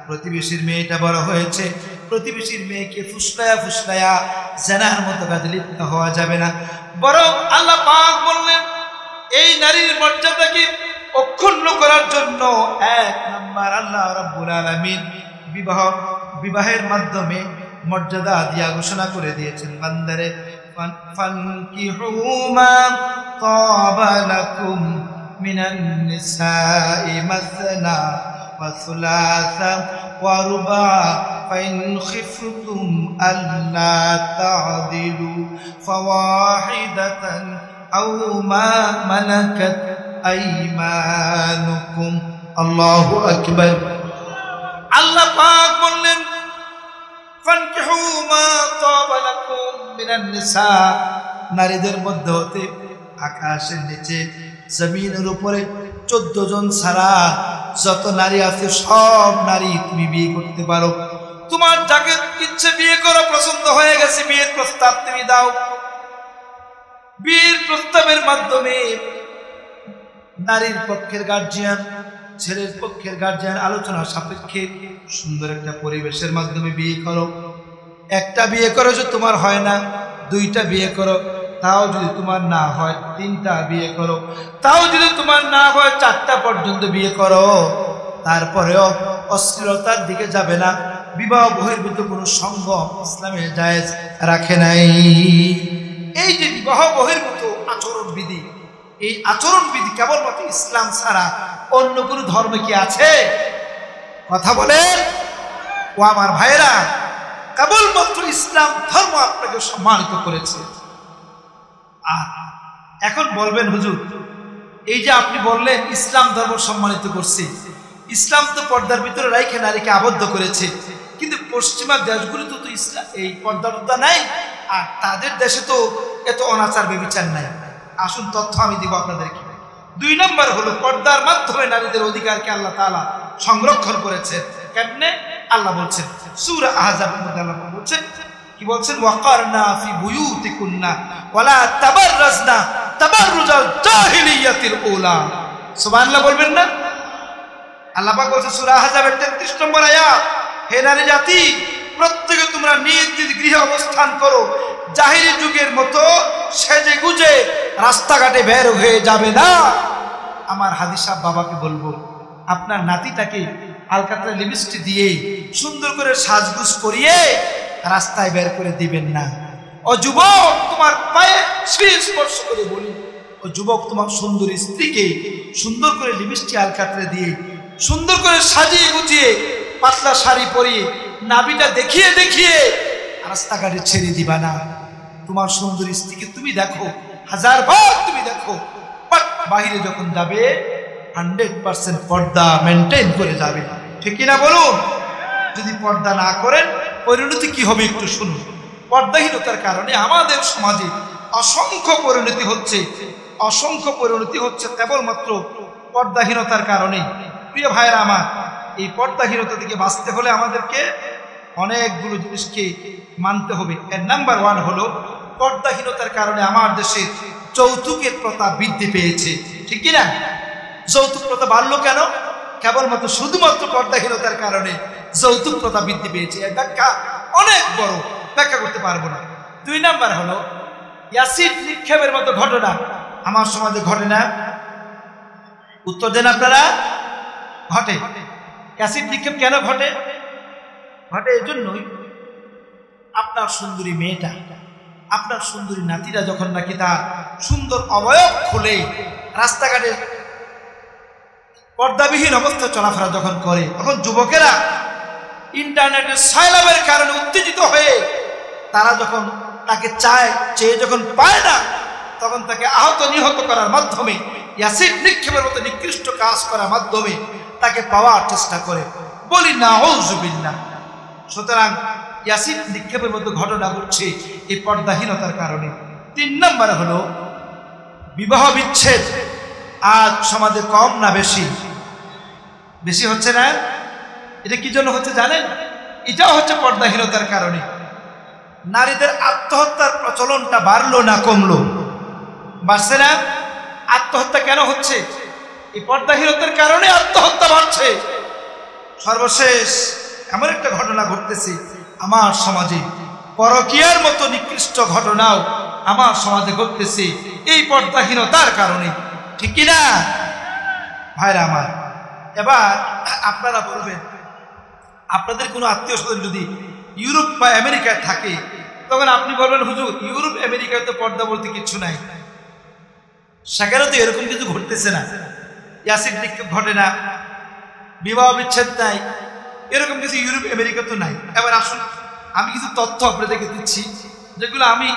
প্রতিবেশীর মেয়েটা বড় হয়েছে, প্রতিবেশীর মেয়েকে ফুসলায়া ফুসলায়া জেনার মতো কাজে লিপ্ত হওয়া যাবে না। বরং আল্লাহ পাক বললেন, এই নারীর মর্যাদাকে অক্ষুণ্ণ করার জন্য এক নাম্বার আল্লাহ রাব্বুল আলামিন বিবাহের মাধ্যমে মর্যাদা দিয়া ঘোষণা করে দিয়েছেন, বান্দারে ফানকিহু মা তাবা লাকুম মিনান নিসাই মাসনা ওয়া সুলাসা ওয়া রুবা ফাইন খিফতুম আল্লা তা'দিলু ফাওয়াহিদাতান আও মা মালাকাত আইমানুকুম। আল্লাহু আকবার। আল্লাহ পাক বললেন, ফানকিহু মা তাবা লাকুম মিনান নিসা, নারীদের মধ্যে হতে আকাশের নিচে জমিনের উপরে 14 জন ছাড়া যত নারী আছে সব নারী তুমি বিয়ে করতে পারো। তোমার যাকে ইচ্ছে বিয়ে করো, পছন্দ হয়ে গেছে বিয়ের প্রস্তাব তুমি দাও। বিয়ের প্রস্তাবের মাধ্যমে নারীর পক্ষের গার্জিয়ান, ছেলের পক্ষের গার্জিয়ান আলোচনা সাপেক্ষে সুন্দর একটা পরিবেশের মাধ্যমে বিয়ে করো। একটা বিয়ে করো যদি তোমার হয় না, 2টা বিয়ে করো, তাও যদি তোমার না হয় 3টা বিয়ে করো, তাও যদি তোমার না হয় 4টা পর্যন্ত বিয়ে করো। তারপরেও অশ্লীলতার দিকে যাবে না। বিবাহ বহির্ভূত কোনো সঙ্গ ইসলামে জায়েজ রাখে নাই। এই যে বিবাহ বহির্ভূত আচরণ বিধি, এই আচরণ বিধি কেবলমাত্র ইসলাম ছাড়া অন্য কোনো ধর্মে কি আছে? কথা বলেন ও আমার ভাইরা, কেবলমাত্র ইসলাম ধর্ম আপনাকে সম্মানিত করেছে। আর এখন বলবেন, হুজুর এই যে আপনি বললেন ইসলাম ধর্ম সম্মানিত করছে, ইসলাম তো পর্দার ভিতরে রাইখে নারীকে আবদ্ধ করেছে, কিন্তু পশ্চিমা দেশগুলোতে তো ইসলাম এই পর্দা নাই, আর তাদের দেশে তো এত অনাচার ব্যভিচার নাই। আসুন তথ্য আমি দিব আপনাদেরকে। 2 নম্বর হলো পর্দার মাধ্যমে নারীদের অধিকারকে আল্লাহ তাআলা সংরক্ষণ করেছে। কেমনে? আল্লাহ বলছেন সূরা আহজাবের মধ্যে আল্লাহ বলছেন, কি বলছেন? ওয়াকারনা ফি বুয়ুতিকুন্না ওয়ালা তাবাররাজনা তাবাররুজাল জাহিলিয়াতিল উলা। সুবহানাল্লাহ বলবেন না? আল্লাহ পাক বলছেন সূরা আহজাবের 33 নম্বর আয়াত, হে নারী জাতি, প্রত্যেকে তোমরা নিজ নিজ গৃহে অবস্থান করো, জাহিলি যুগের মতো সেজে গুজে রাস্তাঘাটে বের হয়ে যাবে না। আমার হাদিস সাহেব বাবাকে বলবো, আপনার নাতিটাকে আলকাতরা লিপস্টিক দিয়ে সুন্দর করে সাজগুজ করিয়ে রাস্তায় বের করে দিবেন না। ও যুবক, তোমার পায়ে স্পর্শ করে বলি, ও যুবক, তোমার সুন্দর স্ত্রীকে সুন্দর করে লিপস্টিক আলকাতরা দিয়ে সুন্দর করে সাজিয়ে গুছিয়ে পাতলা শাড়ি পরিয়ে নাভিটা দেখিয়ে দেখিয়ে রাস্তাঘাটে ছেড়ে দিবা না। তোমার সুন্দর স্ত্রীকে তুমি দেখো, 1000বার তুমি দেখো, বাট বাহিরে যখন যাবে 100% পর্দা মেনটেন করে যাবে, ঠিক কিনা বলুন? যদি পর্দা না করেন পরিণতি কি হবে একটু শুনুন। পর্দাহীনতার কারণে আমাদের সমাজে অসংখ্য পরিণতি হচ্ছে কেবলমাত্র পর্দাহীনতার কারণে। প্রিয় ভাইয়েরা আমার, এই পর্দাহীনতা থেকে বাঁচতে হলে আমাদেরকে অনেকগুলো জিনিসকে মানতে হবে। এর নাম্বার 1 হলো পর্দাহীনতার কারণে আমার দেশে যৌতুকের প্রথা বৃদ্ধি পেয়েছে, ঠিক কিনা? যৌতুক প্রথা বাড়লো কেন? কেবলমাত্র শুধুমাত্র পর্দাহীনতার কারণে যৌতুক প্রথা বৃদ্ধি পেয়েছে। এর ব্যাখ্যা অনেক বড়, ব্যাখ্যা করতে পারবো না। 2 নাম্বার হলো অ্যাসিড নিক্ষেপের মতো ঘটনা আমার সমাজে ঘটে না? উত্তর দেন আপনারা। ঘটে। অ্যাসিড নিক্ষেপ কেন ঘটে? ঘটে এজন্যই, আপনার সুন্দরী মেয়েটা, আপনার সুন্দরী নাতিরা যখন নাকি তার সুন্দর অবয়ব খুলে রাস্তাঘাটে পর্দাবিহীন অবস্থায় চলাফেরা যখন করে, তখন যুবকেরা ইন্টারনেটের সাইলাবের কারণে উত্তেজিত হয়ে তারা যখন তাকে চায়, চেয়ে যখন পায় না, তখন তাকে আহত নিহত করার মাধ্যমে, অ্যাসিড নিক্ষেপের মতো নিকৃষ্ট কাজ করার মাধ্যমে তাকে পাওয়ার চেষ্টা করে। বলি নাউযুবিল্লাহ। সুতরাং অ্যাসিড নিক্ষেপের মতো ঘটনা ঘটছে এই পর্দাহীনতার কারণে। 3 নাম্বার হলো বিবাহ বিচ্ছেদ। আজ সমাজে কম না বেশি? বেশি হচ্ছে না? এটা কি জন্য হচ্ছে জানেন? এটাও হচ্ছে পর্দাহীনতার কারণে। নারীদের আত্মহত্যার প্রচলনটা বাড়লো না কমলো? বাড়ছে না? আত্মহত্যা কেন হচ্ছে? এই পর্দাহীনতার কারণে আত্মহত্যা বাড়ছে। সর্বশেষ এমন একটা ঘটনা ঘটতেছে আমার সমাজে, পরকীয়ার মতো নিকৃষ্ট ঘটনাও আমার সমাজে ঘটতেছে এই পর্দাহীনতার কারণে, ঠিক কিনা ভাইরা আমার? এবার আপনারা বলবেন, আপনাদের কোনো আত্মীয় স্বজন যদি ইউরোপ বা আমেরিকায় থাকে, তখন আপনি বলবেন হুজুর ইউরোপ আমেরিকায় তো পর্দা বলতে কিছু নাই, সেখানে তো এরকম কিছু ঘটতেছে না, অ্যাসিড নিক্ষেপ ঘটে না, বিবাহ বিচ্ছেদ নাই, এরকম কিছু ইউরোপ আমেরিকা তো নাই। এবার আসুন আমি কিছু তথ্য আপনাদেরকে দিচ্ছি, যেগুলো আমি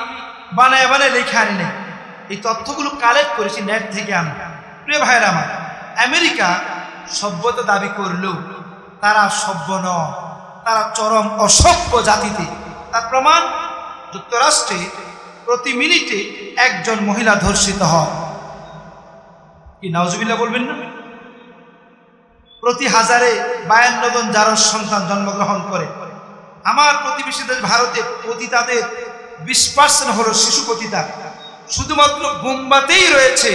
বানায় বানায় লেখা আনি নাই। এই তথ্যগুলো কালেক্ট করেছি নেট থেকে আমি। প্রিয় ভাইয়েরা আমার, আমেরিকা সভ্যতা দাবি করলেও তারা সভ্য নয়, তারা চরম অসভ্য জাতিতে। তার প্রমাণ, যুক্তরাষ্ট্রে প্রতি মিনিটে 1 জন মহিলা ধর্ষিত হয়। কি নাউজুবিল্লাহ বলবেন না? প্রতি 1000-এ 52 জন জারজ সন্তান জন্মগ্রহণ করে। আমার প্রতিবেশী দেশ ভারতে পতিতাদের 20% হলো শিশু পতিতা। শুধুমাত্র বোম্বাতেই রয়েছে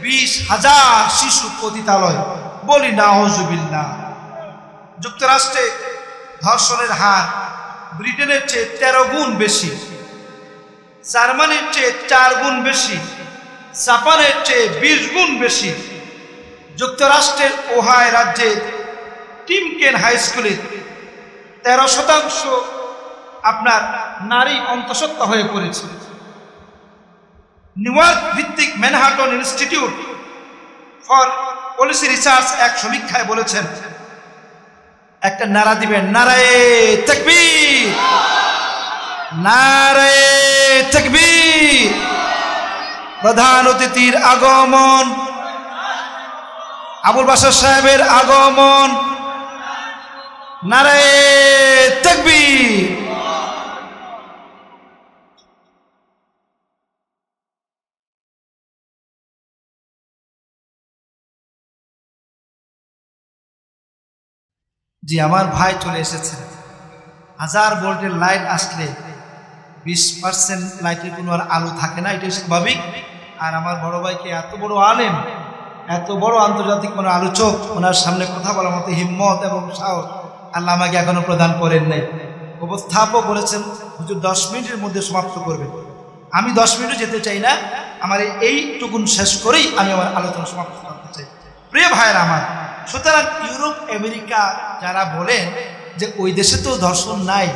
20,000 শিশু পতিতালয়। বলি নাউজুবিল্লাহ। যুক্তরাষ্ট্রে ধর্ষণের হার ব্রিটেনের চেয়ে 13 গুণ বেশি, জার্মানির চেয়ে 4 গুণ বেশি, জাপানের চেয়ে 20 গুণ বেশি। যুক্তরাষ্ট্রের ওহাই রাজ্যের টিমকেন হাই স্কুলে 13% আপনার নারী অন্তঃসত্ত্বা হয়ে পড়েছে। নিউ ইয়র্ক ভিত্তিক Manhattan institute for policy research এক সমীক্ষায় বলেছেন, একটা নারা দিবেন, নারায়ে তাকবীর, নারায়ে তাকবীর। প্রধান অতিথির আগমন, আবুল বাশার সাহেবের আগমন, নারায়ে তাকবীর। জি, আমার ভাই চলে এসেছেন। 1000 ভোল্টের লাইট আসলে 20% লাইটের কোনো আর আলো থাকে না, এটা স্বাভাবিক। আর আমার বড় ভাইকে এত বড় আলেম, এত বড় আন্তর্জাতিক কোনো আলোচক, ওনার সামনে কথা বলার মতো হিম্মত এবং সাহস আল্লাহ আমাকে এখনো প্রদান করেন নাই। উপস্থাপক বলেছেন হুজুর 10 মিনিটের মধ্যে সমাপ্ত করবে। আমি 10 মিনিটও যেতে চাই না, আমার এইটুকুন শেষ করেই আমি আমার আলোচনা সমাপ্ত করতে চাই। প্রিয় ভাইয়েরা আমার, সুতরাং ইউরোপ আমেরিকা যারা বলেন যে ওই দেশে তো ধর্ষণ নাই,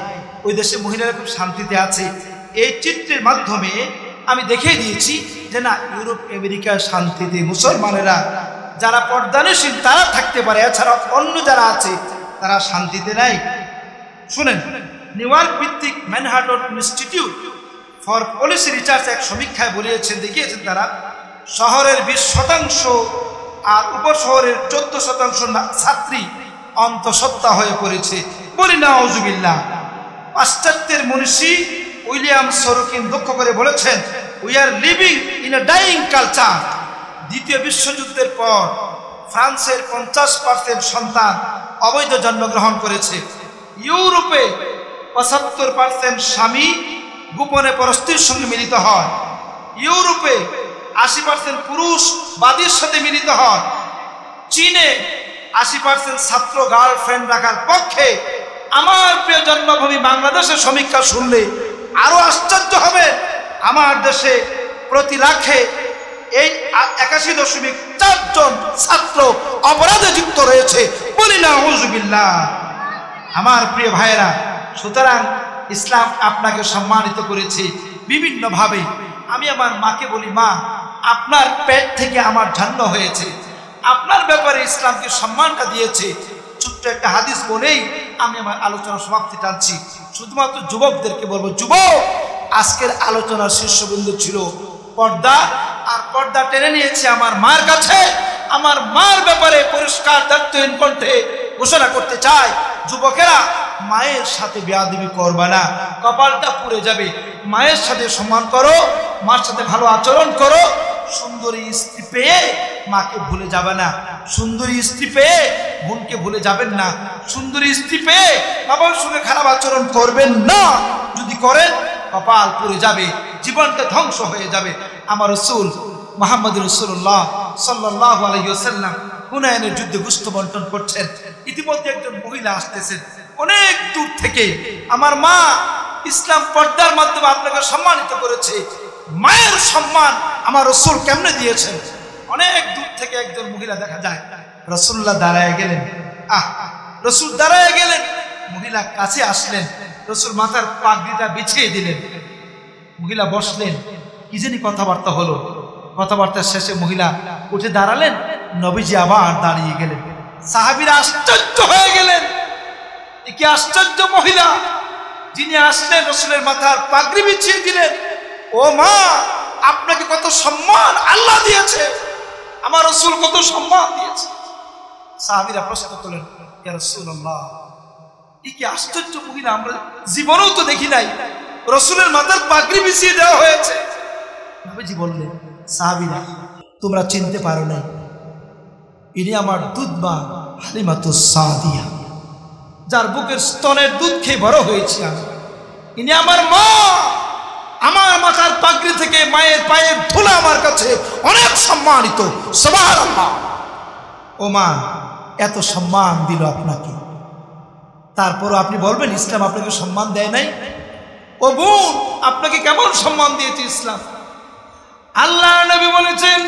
ওই দেশে মহিলারা খুব শান্তিতে আছে, এই চিত্রের মাধ্যমে আমি দেখিয়ে দিয়েছি যে না, ইউরোপ আমেরিকার শান্তিতে মুসলমানেরা যারা পর্দানশীল তারা থাকতে পারে, এছাড়া অন্য যারা আছে তারা শান্তিতে নাই। শুনেন, নিউ ইয়র্ক ভিত্তিক Manhattan institute for policy research এক সমীক্ষায় বলিয়েছেন, দেখিয়েছেন তারা শহরের 20% আর উপশহরের 14% ছাত্রী অন্তঃসত্ত্বা হয়ে পড়েছে। বলি নাউজুবিল্লাহ। পাশ্চাত্যের মনীষী উইলিয়াম সরোকিন দুঃখ করে বলেছেন, we are living in a dyeing culture. দ্বিতীয় বিশ্বযুদ্ধের পর ফ্রান্সের 50% সন্তান অবৈধ জন্মগ্রহণ করেছে। ইউরোপে 75% স্বামী গোপনে পরস্ত্রীর সঙ্গে মিলিত হয়। ইউরোপে 80% পুরুষ বাদীর সাথে মিলিত হয়। চীনে 80% ছাত্র গার্লফ্রেন্ড রাখার পক্ষে। আমার প্রিয় জন্মভূমি বাংলাদেশের সমীক্ষা শুনলে আরো আশ্চর্য হবে। আমার দেশে প্রতি লাখে এই 81.4 জন ছাত্র অপরাধে যুক্ত রয়েছে। বলি না আউযুবিল্লাহ। আমার প্রিয় ভাইয়েরা, সুতরাং ইসলাম আপনাকে সম্মানিত করেছে বিভিন্ন ভাবে। আমি আমার মাকে বলি, মা, আপনার পেট থেকে আমার জন্ম হয়েছে, আপনার ব্যাপারে ইসলামকে সম্মানটা দিয়েছে। ছোট্ট একটা হাদিস বলেই আমি আমার আলোচনা সমাপ্তি টানছি। শুধুমাত্র যুবকদেরকে বলবো, যুবক, আজকের আলোচনার শীর্ষবিন্দু ছিল পর্দা, আর পর্দা টেনে নিয়েছে আমার মার কাছে। আমার মার ব্যাপারে পরিষ্কার দায়িত্বহীন কণ্ঠে ঘোষণা করতে চাই, যুবকেরা, মায়ের সাথে বেয়াদবি করবা না, কপালটা পুড়ে যাবে। মায়ের সাথে সম্মান করো, মার সাথে ভালো আচরণ করো। সুন্দরী স্ত্রী পেয়ে মাকে ভুলে যাবে না, সুন্দরী স্ত্রী পেয়ে বোনকে ভুলে যাবেন না, সুন্দরী স্ত্রী পেয়ে বাবার সঙ্গে খারাপ আচরণ করবেন না। যদি করেন কপাল পুড়ে যাবে, জীবনটা ধ্বংস হয়ে যাবে। আমার রাসূল মুহাম্মদ রাসূলুল্লাহ সাল্লাল্লাহু আলাইহি ওয়াসাল্লাম হুনাইনের যুদ্ধে গোশত বন্টন করছেন। ইতিমধ্যে একজন মহিলা আসতেছেন অনেক দূর থেকে। আমার মা ইসলাম পর্দার মাধ্যমে আপনাকে সম্মানিত করেছে। মায়ের সম্মান আমার রাসূল কেমনে দিয়েছেন? অনেক দূর থেকে একজন মহিলা দেখা যায়, রাসূলুল্লাহ দাঁড়ায় গেলেন। রাসূল দাঁড়ায় গেলেন, মহিলা কাছে আসলেন, রাসূল মাথার পাগড়িটা বিছিয়ে দিলেন, মহিলা বসলেন। কি জানি কথাবার্তা হলো। কথাবার্তা শেষে মহিলা উঠে দাঁড়ালেন, নবীজি আবার দাঁড়িয়ে গেলেন। সাহাবীরা আশ্চর্য হয়ে গেলেন, এ কি আশ্চর্য মহিলা, যিনি আসলেন রাসূলের মাথার পাগড়ি বিছিয়ে দিলেন। ও মা, আপনাকে কত সম্মান আল্লাহ দিয়েছে, আমার রাসূল কত সম্মান দিয়েছে। সাহাবীরা প্রশ্ন করলেন, ইয়া রাসূলুল্লাহ, এ কি আশ্চর্য মহিলা, আমরা জীবনেও তো দেখি নাই, রাসূলের মাথার পাগড়ি বিছিয়ে দেওয়া হয়েছে। নবীজি বললেন, সাহাবীরা, তোমরা চিনতে পারো না, ইনি আমার দুধ মা হালিমাতুস সাদিয়া, যার বুকের স্তনের দুধ খেয়ে বড় হয়েছি আমি। ইনি আমার মা। আমার মাথার পাগড়ি থেকে মায়ের পায়ের ধুলা আমার কাছে অনেক সম্মানিত। সুবহানাল্লাহ। ও মা, এত সম্মান দিল আপনাকে, তারপরও আপনি বলবেন ইসলাম আপনাকে সম্মান দেয় নাই? ও বোন, আপনাকে কেমন সম্মান দিয়েছে ইসলাম? আল্লাহ নবী বলেছেন,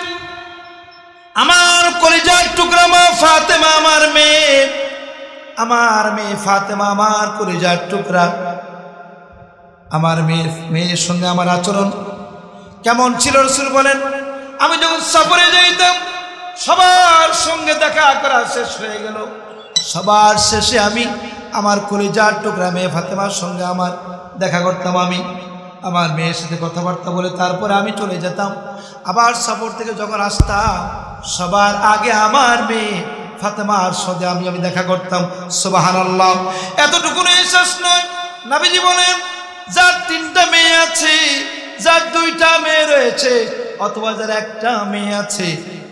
আমার কলিজার টুকরা মা ফাতেমা, আমার মেয়ে ফাতেমা আমার কলিজার টুকরা। আমার মেয়ের সঙ্গে আমার আচরণ কেমন ছিল? রাসূল বলেন, আমি যখন সফরে যাইতাম, সবার সঙ্গে দেখা করা শেষ হয়ে গেল, সবার শেষে আমি আমার কলিজার টুকরা মেয়ে ফাতেমার সঙ্গে আমার দেখা করতাম। আমি আমার মেয়ের সাথে কথাবার্তা বলে তারপরে আমি চলে যেতাম। আবার সফর থেকে যখন আসতাম, সবার আগে আমার মেয়ে ফাতেমার সাথে আমি দেখা করতাম। সুবহানাল্লাহ। এতটুকু শেষ নয়, নবীজি বলেন, যার 3টা মেয়ে আছে, যার 2টা মেয়ে রয়েছে, অথবা যার 1টা মেয়ে আছে,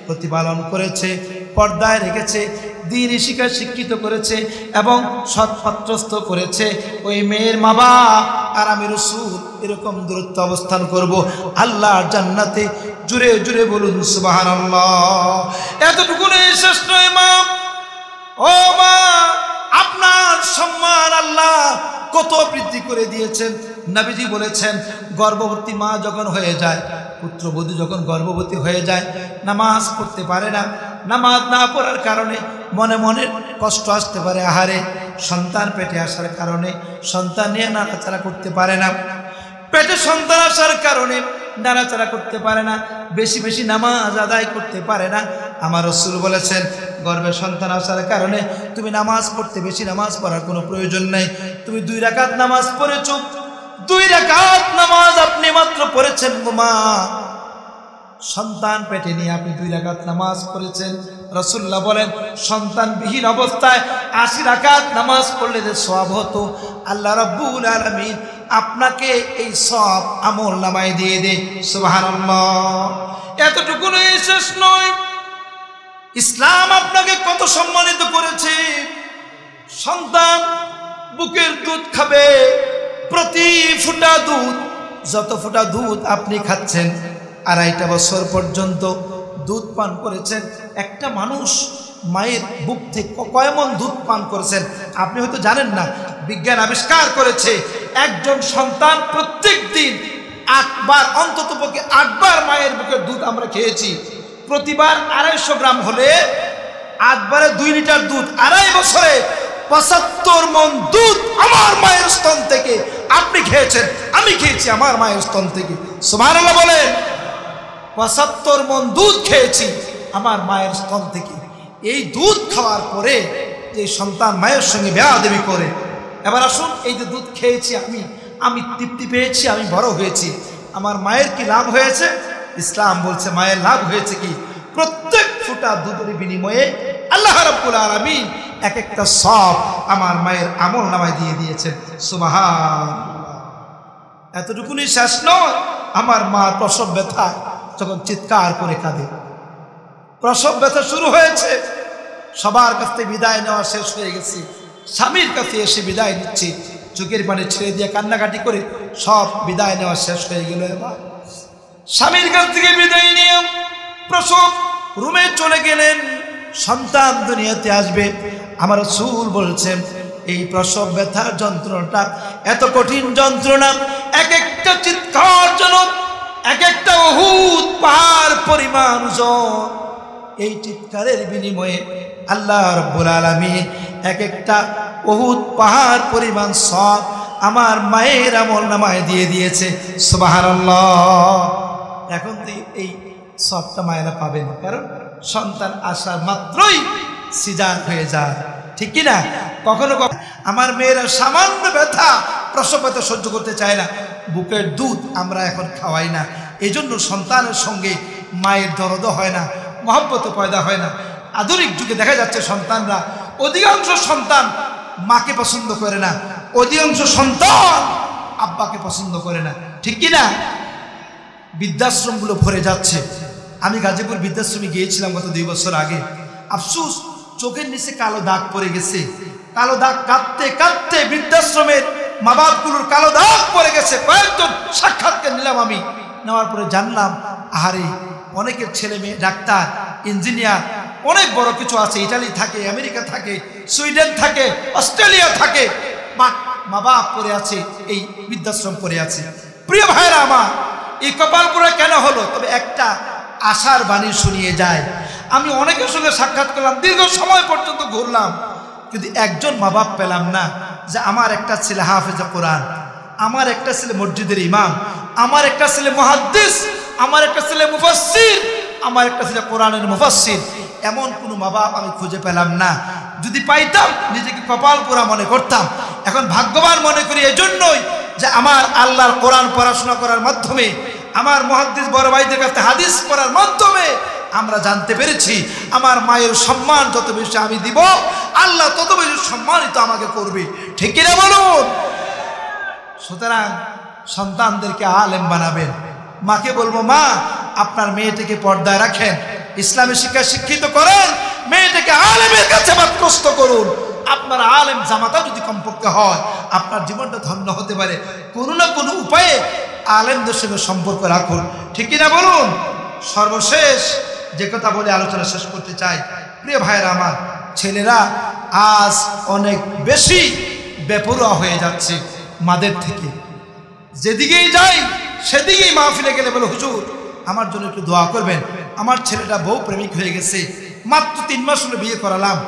প্রতিপালন করেছে, পর্দায় রেখেছে, দ্বীন শিক্ষায় শিক্ষিত করেছে এবং সৎপাত্রস্থ করেছে, ওই মেয়ের মা বাপ আর আমি রাসূল এরকম দূরত্ব অবস্থান করব আল্লাহর জান্নাতে। জুড়ে জুড়ে বলুন সুবহানাল্লাহ। এতটুকু শেষ নয় মা, ও মা, আপনার সম্মান আল্লাহ কত বৃদ্ধি করে দিয়েছেন। নবীজি বলেছেন, গর্ভবতী মা যখন হয়ে যায়, পুত্রবধূ যখন গর্ভবতী হয়ে যায়, নামাজ পড়তে পারে না। নামাজ না পড়ার কারণে মনে মনে কষ্ট আসতে পারে। আহারে, সন্তান পেটে আসার কারণে সন্তান নিয়ে নাড়াচাড়া করতে পারে না, পেটে সন্তান আসার কারণে নাড়াচাড়া করতে পারে না, বেশি বেশি নামাজ আদায় করতে পারে না। আমার রাসূল বলেছেন, গর্ভে সন্তান আসার কারণে তুমি নামাজ পড়তে, বেশি নামাজ পড়ার কোনো প্রয়োজন নেই। তুমি 2 রাকাত নামাজ পড়েছো, 2 রাকাত নামাজ আপনি মাত্র পড়েছেন গো মা, সন্তান পেটে নিয়ে আপনি 2 রাকাত নামাজ পড়েছেন। রাসূলুল্লাহ বলেন, সন্তানবিহীন অবস্থায় 80 রাকাত নামাজ পড়লে যে সওয়াব হতো, আল্লাহ রাব্বুল আলামিন আপনাকে এই সওয়াব আমল নামায় দিয়ে দে। সুবহানাল্লাহ। এতটুকু শেষ নয়, ইসলাম আপনাকে কত সম্মানিত করেছে। সন্তান বুকের দুধ খাবে, প্রতি ফোঁটা দুধ, যত ফোঁটা দুধ আপনি খাচ্ছেন, 2.5 বছর পর্যন্ত দুধ পান করেছেন। একটা মানুষ মায়ের বুক থেকে কয় মণ দুধ পান করেছেন আপনি হয়তো জানেন না। বিজ্ঞান আবিষ্কার করেছে একজন সন্তান প্রত্যেক দিন 8 বার, অন্তত পক্ষে 8 বার মায়ের বুকের দুধ আমরা খেয়েছি। প্রতিবার 250 গ্রাম হলে 8 বারে 2 লিটার দুধ, 2.5 বছরে 75 মণ দুধ আমার মায়ের স্তন থেকে আপনি খেয়েছেন, আমি খেয়েছি আমার মায়ের স্তন থেকে। সুবহানাল্লাহ বলে 75 মণ দুধ খেয়েছি আমার মায়ের স্তন থেকে। এই দুধ খাওয়ার পরে যে সন্তান মায়ের সঙ্গে বেয়াদবি করে, এবার আসুন এই যে দুধ খেয়েছি আমি তৃপ্তি পেয়েছি, আমি বড় হয়েছি, আমার মায়ের কি লাভ হয়েছে? ইসলাম বলছে মায়ের লাভ হয়েছে কি, প্রত্যেক ফোঁটা দুধের বিনিময়ে আল্লাহ রাব্বুল আলামিন এক একটা সওয়াব আমার মায়ের আমল নামায় দিয়ে দিয়েছেন। সুবহানাল্লাহ। এতটুকুনি শেষ নয়, আমার মা প্রসব ব্যথা যখন চিৎকার করে কাঁদে, প্রসব ব্যথা শুরু হয়েছে, সবার কাছ থেকে বিদায় নেওয়া শেষ হয়ে গেছে, স্বামীর কাছে এসে বিদায় নিচ্ছি, চোখের পানি ছেড়ে দিয়ে কান্নাকাটি করে সব বিদায় নেওয়া শেষ হয়ে গেল। এবার স্বামীর কাছ থেকে বিদায় নিয়ে প্রসব রুমে চলে গেলেন, সন্তান দুনিয়াতে আসবে। আমার রাসূল বলছেন এই প্রসব ব্যথার যন্ত্রণাটা এত কঠিন যন্ত্রণা, এক একটা চিৎকার যেন এক একটা উহুদ পাহাড় পরিমাণ ওজন। এই চিৎকারের বিনিময়ে আল্লাহ রাব্বুল আলামিন এক একটা উহুদ পাহাড় পরিমাণ সওয়াব আমার মায়ের আমলনামায় দিয়ে দিয়েছে। সুবহানাল্লাহ। এখন তো এই সওয়াবটা মায়েরা পাবেন, কারণ সন্তান আসার মাত্রই সিজার হয়ে যায়, ঠিক কি না? কখনো কখনো আমার মেয়েরা সামান্য ব্যথা, প্রসব ব্যথা সহ্য করতে চায় না, বুকের দুধ আমরা এখন খাওয়াই না, এই জন্য সন্তানের সঙ্গে মায়ের দরদ হয় না, মহব্বত পয়দা হয় না। আধুনিক যুগে দেখা যাচ্ছে সন্তানরা, অধিকাংশ সন্তান মাকে পছন্দ করে না, অধিকাংশ সন্তান আব্বাকে পছন্দ করে না, ঠিক কি না? বৃদ্ধাশ্রমগুলো ভরে যাচ্ছে। আমি গাজীপুর বৃদ্ধাশ্রমে গিয়েছিলাম গত 2 বছর আগে। আফসোস, চোখের নিচে কালো দাগ পড়ে গেছে, কালো দাগ কাঁদতে কাঁদতে বৃদ্ধাশ্রমের মা বাপগুলোর কালো দাগ পড়ে গেছে। কয়েকজন সাক্ষাৎকার নিলাম, আমি নেওয়ার পরে জানলাম আহারে অনেকের ছেলে মেয়ে ডাক্তার, ইঞ্জিনিয়ার, অনেক বড় কিছু আছে, ইটালি থাকে, আমেরিকা থাকে, সুইডেন থাকে, অস্ট্রেলিয়া থাকে, মা বাপ পড়ে আছে, এই বৃদ্ধাশ্রম পড়ে আছে। প্রিয় ভাইরা আমার, এই কপালপুরা কেন হলো? তবে একটা আশার বাণী শুনিয়ে যায়। আমি অনেকের সঙ্গে সাক্ষাৎ করলাম, দীর্ঘ সময় পর্যন্ত ঘুরলাম, কিন্তু একজন মা বাপ পেলাম না যে আমার একটা ছেলে হাফেজে কোরআন, আমার একটা ছেলে মসজিদের ইমাম, আমার একটা ছেলে মুহাদ্দিস, আমার একটা ছেলে মুফাসসির, আমার একটা ছেলে কোরআনের মুফাসসির। এমন কোনো মা বাপ আমি খুঁজে পেলাম না। যদি পাইতাম নিজেকে কপাল পোড়া মনে করতাম। এখন ভাগ্যবান মনে করি এজন্যই যে আমার আল্লাহর কোরআন পড়াশোনা করার মাধ্যমে, আমার মুহাদ্দিস বড় ভাইদের কাছে হাদিস পড়ার মাধ্যমে আমরা জানতে পেরেছি আমার মায়ের সম্মান যত বেশি আমি দিব, আল্লাহ তত বেশি সম্মানিত আমাকে করবে, ঠিক কিনা বলুন? সুতরাং সন্তানদেরকে আলেম বানাবেন। মাকে বলবো, মা আপনার মেয়েটাকে পর্দায় রাখেন, ইসলামী শিক্ষা শিক্ষিত করেন, মেয়েটাকে আলেমের কাছে বাদগ্রস্ত করুন। আপনার আলেম জামাতা যদি কমপক্ষে হয়, আপনার জীবনটা ধন্য হতে পারে। কোনো না কোনো উপায়ে আলেমদের সঙ্গে সম্পর্ক রাখুন, ঠিক কিনা বলুন? সর্বশেষ যে কথা বলে আলোচনা শেষ করতে চাই, প্রিয় ভাইয়েরা আমার, ছেলেরা আজ অনেক বেশি বেপরোয়া হয়ে যাচ্ছে মাদের থেকে। যেদিকেই যাই সেদিকেই মাহফিলে গেলে বলে, হুজুর আমার জন্য একটু দোয়া করবেন, আমার ছেলেটা বউ প্রেমিক হয়ে গেছে, মাত্র 3 মাস হলে বিয়ে করালাম,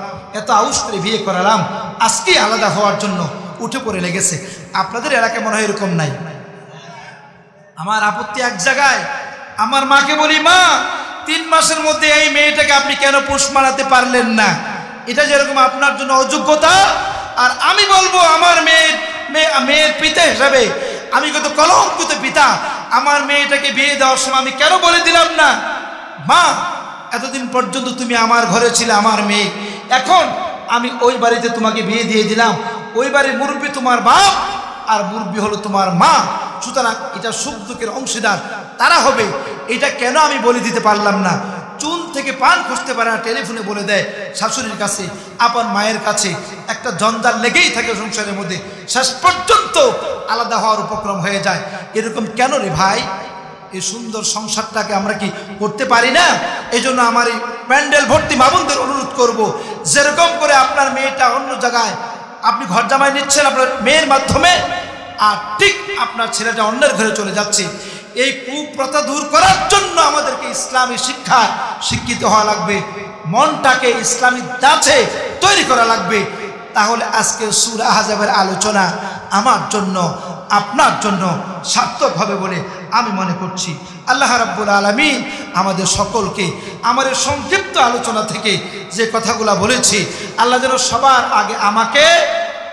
এত আউস করে বিয়ে করালাম, আজকেই আলাদা হওয়ার জন্য উঠে পড়ে লেগেছে। আপনাদের এলাকায় মনে হয় এরকম নাই? আমার আপত্তি এক জায়গায়। আমার মাকে বলি, মা 3 মাসের মধ্যে এই মেয়েটাকে আপনি কেন পোষ মানাতে পারলেন না? এটা যেরকম আপনার জন্য অযোগ্যতা। আর আমি বলবো আমার মেয়ের পিতা হিসাবে আমি কত কলঙ্কিত পিতা, আমার মেয়েটাকে বিয়ে দেওয়ার সময় আমি কেন বলে দিলাম না, মা এতদিন পর্যন্ত তুমি আমার ঘরে ছিলে, আমার মেয়ে, এখন আমি ওই বাড়িতে তোমাকে বিয়ে দিয়ে দিলাম, ওই বাড়ির মুরব্বী তোমার বাপ আর মুরব্বী হলো তোমার মা, সুতরাং এটা সুখ দুঃখের অংশীদার তারা হবে। এটা কেন আমি বলে দিতে পারলাম না? চুন থেকে পান খুঁজতে পারে না, টেলিফোনে বলে দেয় শাশুড়ির কাছে, আপন মায়ের কাছে, একটা জঞ্জাল লেগেই থাকে সংসারের মধ্যে, শেষ পর্যন্ত আলাদা হওয়ার উপক্রম হয়ে যায়। এরকম কেন রে ভাই? এই সুন্দর সংসারটাকে আমরা কি করতে পারি না? এই জন্য আমার এই প্যান্ডেল ভর্তি মা বোনদের অনুরোধ করব, যেরকম করে আপনার মেয়েটা অন্য জায়গায় আপনি ঘর জামাই নিচ্ছেন আপনার মেয়ের মাধ্যমে, আর ঠিক আপনার ছেলেটা অন্যের ঘরে চলে যাচ্ছে, এই কুপ্রথা দূর করার জন্য আমাদেরকে ইসলামী শিক্ষা শিক্ষিত হওয়া লাগবে, মনটাকে ইসলামী ধাঁচে তৈরি করা লাগবে। তাহলে আজকে সূরা আহজাবের আলোচনা আমার জন্য আপনার জন্য সার্থক হবে বলে আমি মনে করছি। আল্লাহ রাব্বুল আলামিন আমাদের সকলকে আমাদের সংক্ষিপ্ত আলোচনা থেকে যে কথাগুলো বলেছি, আল্লাহ যেন সবার আগে আমাকে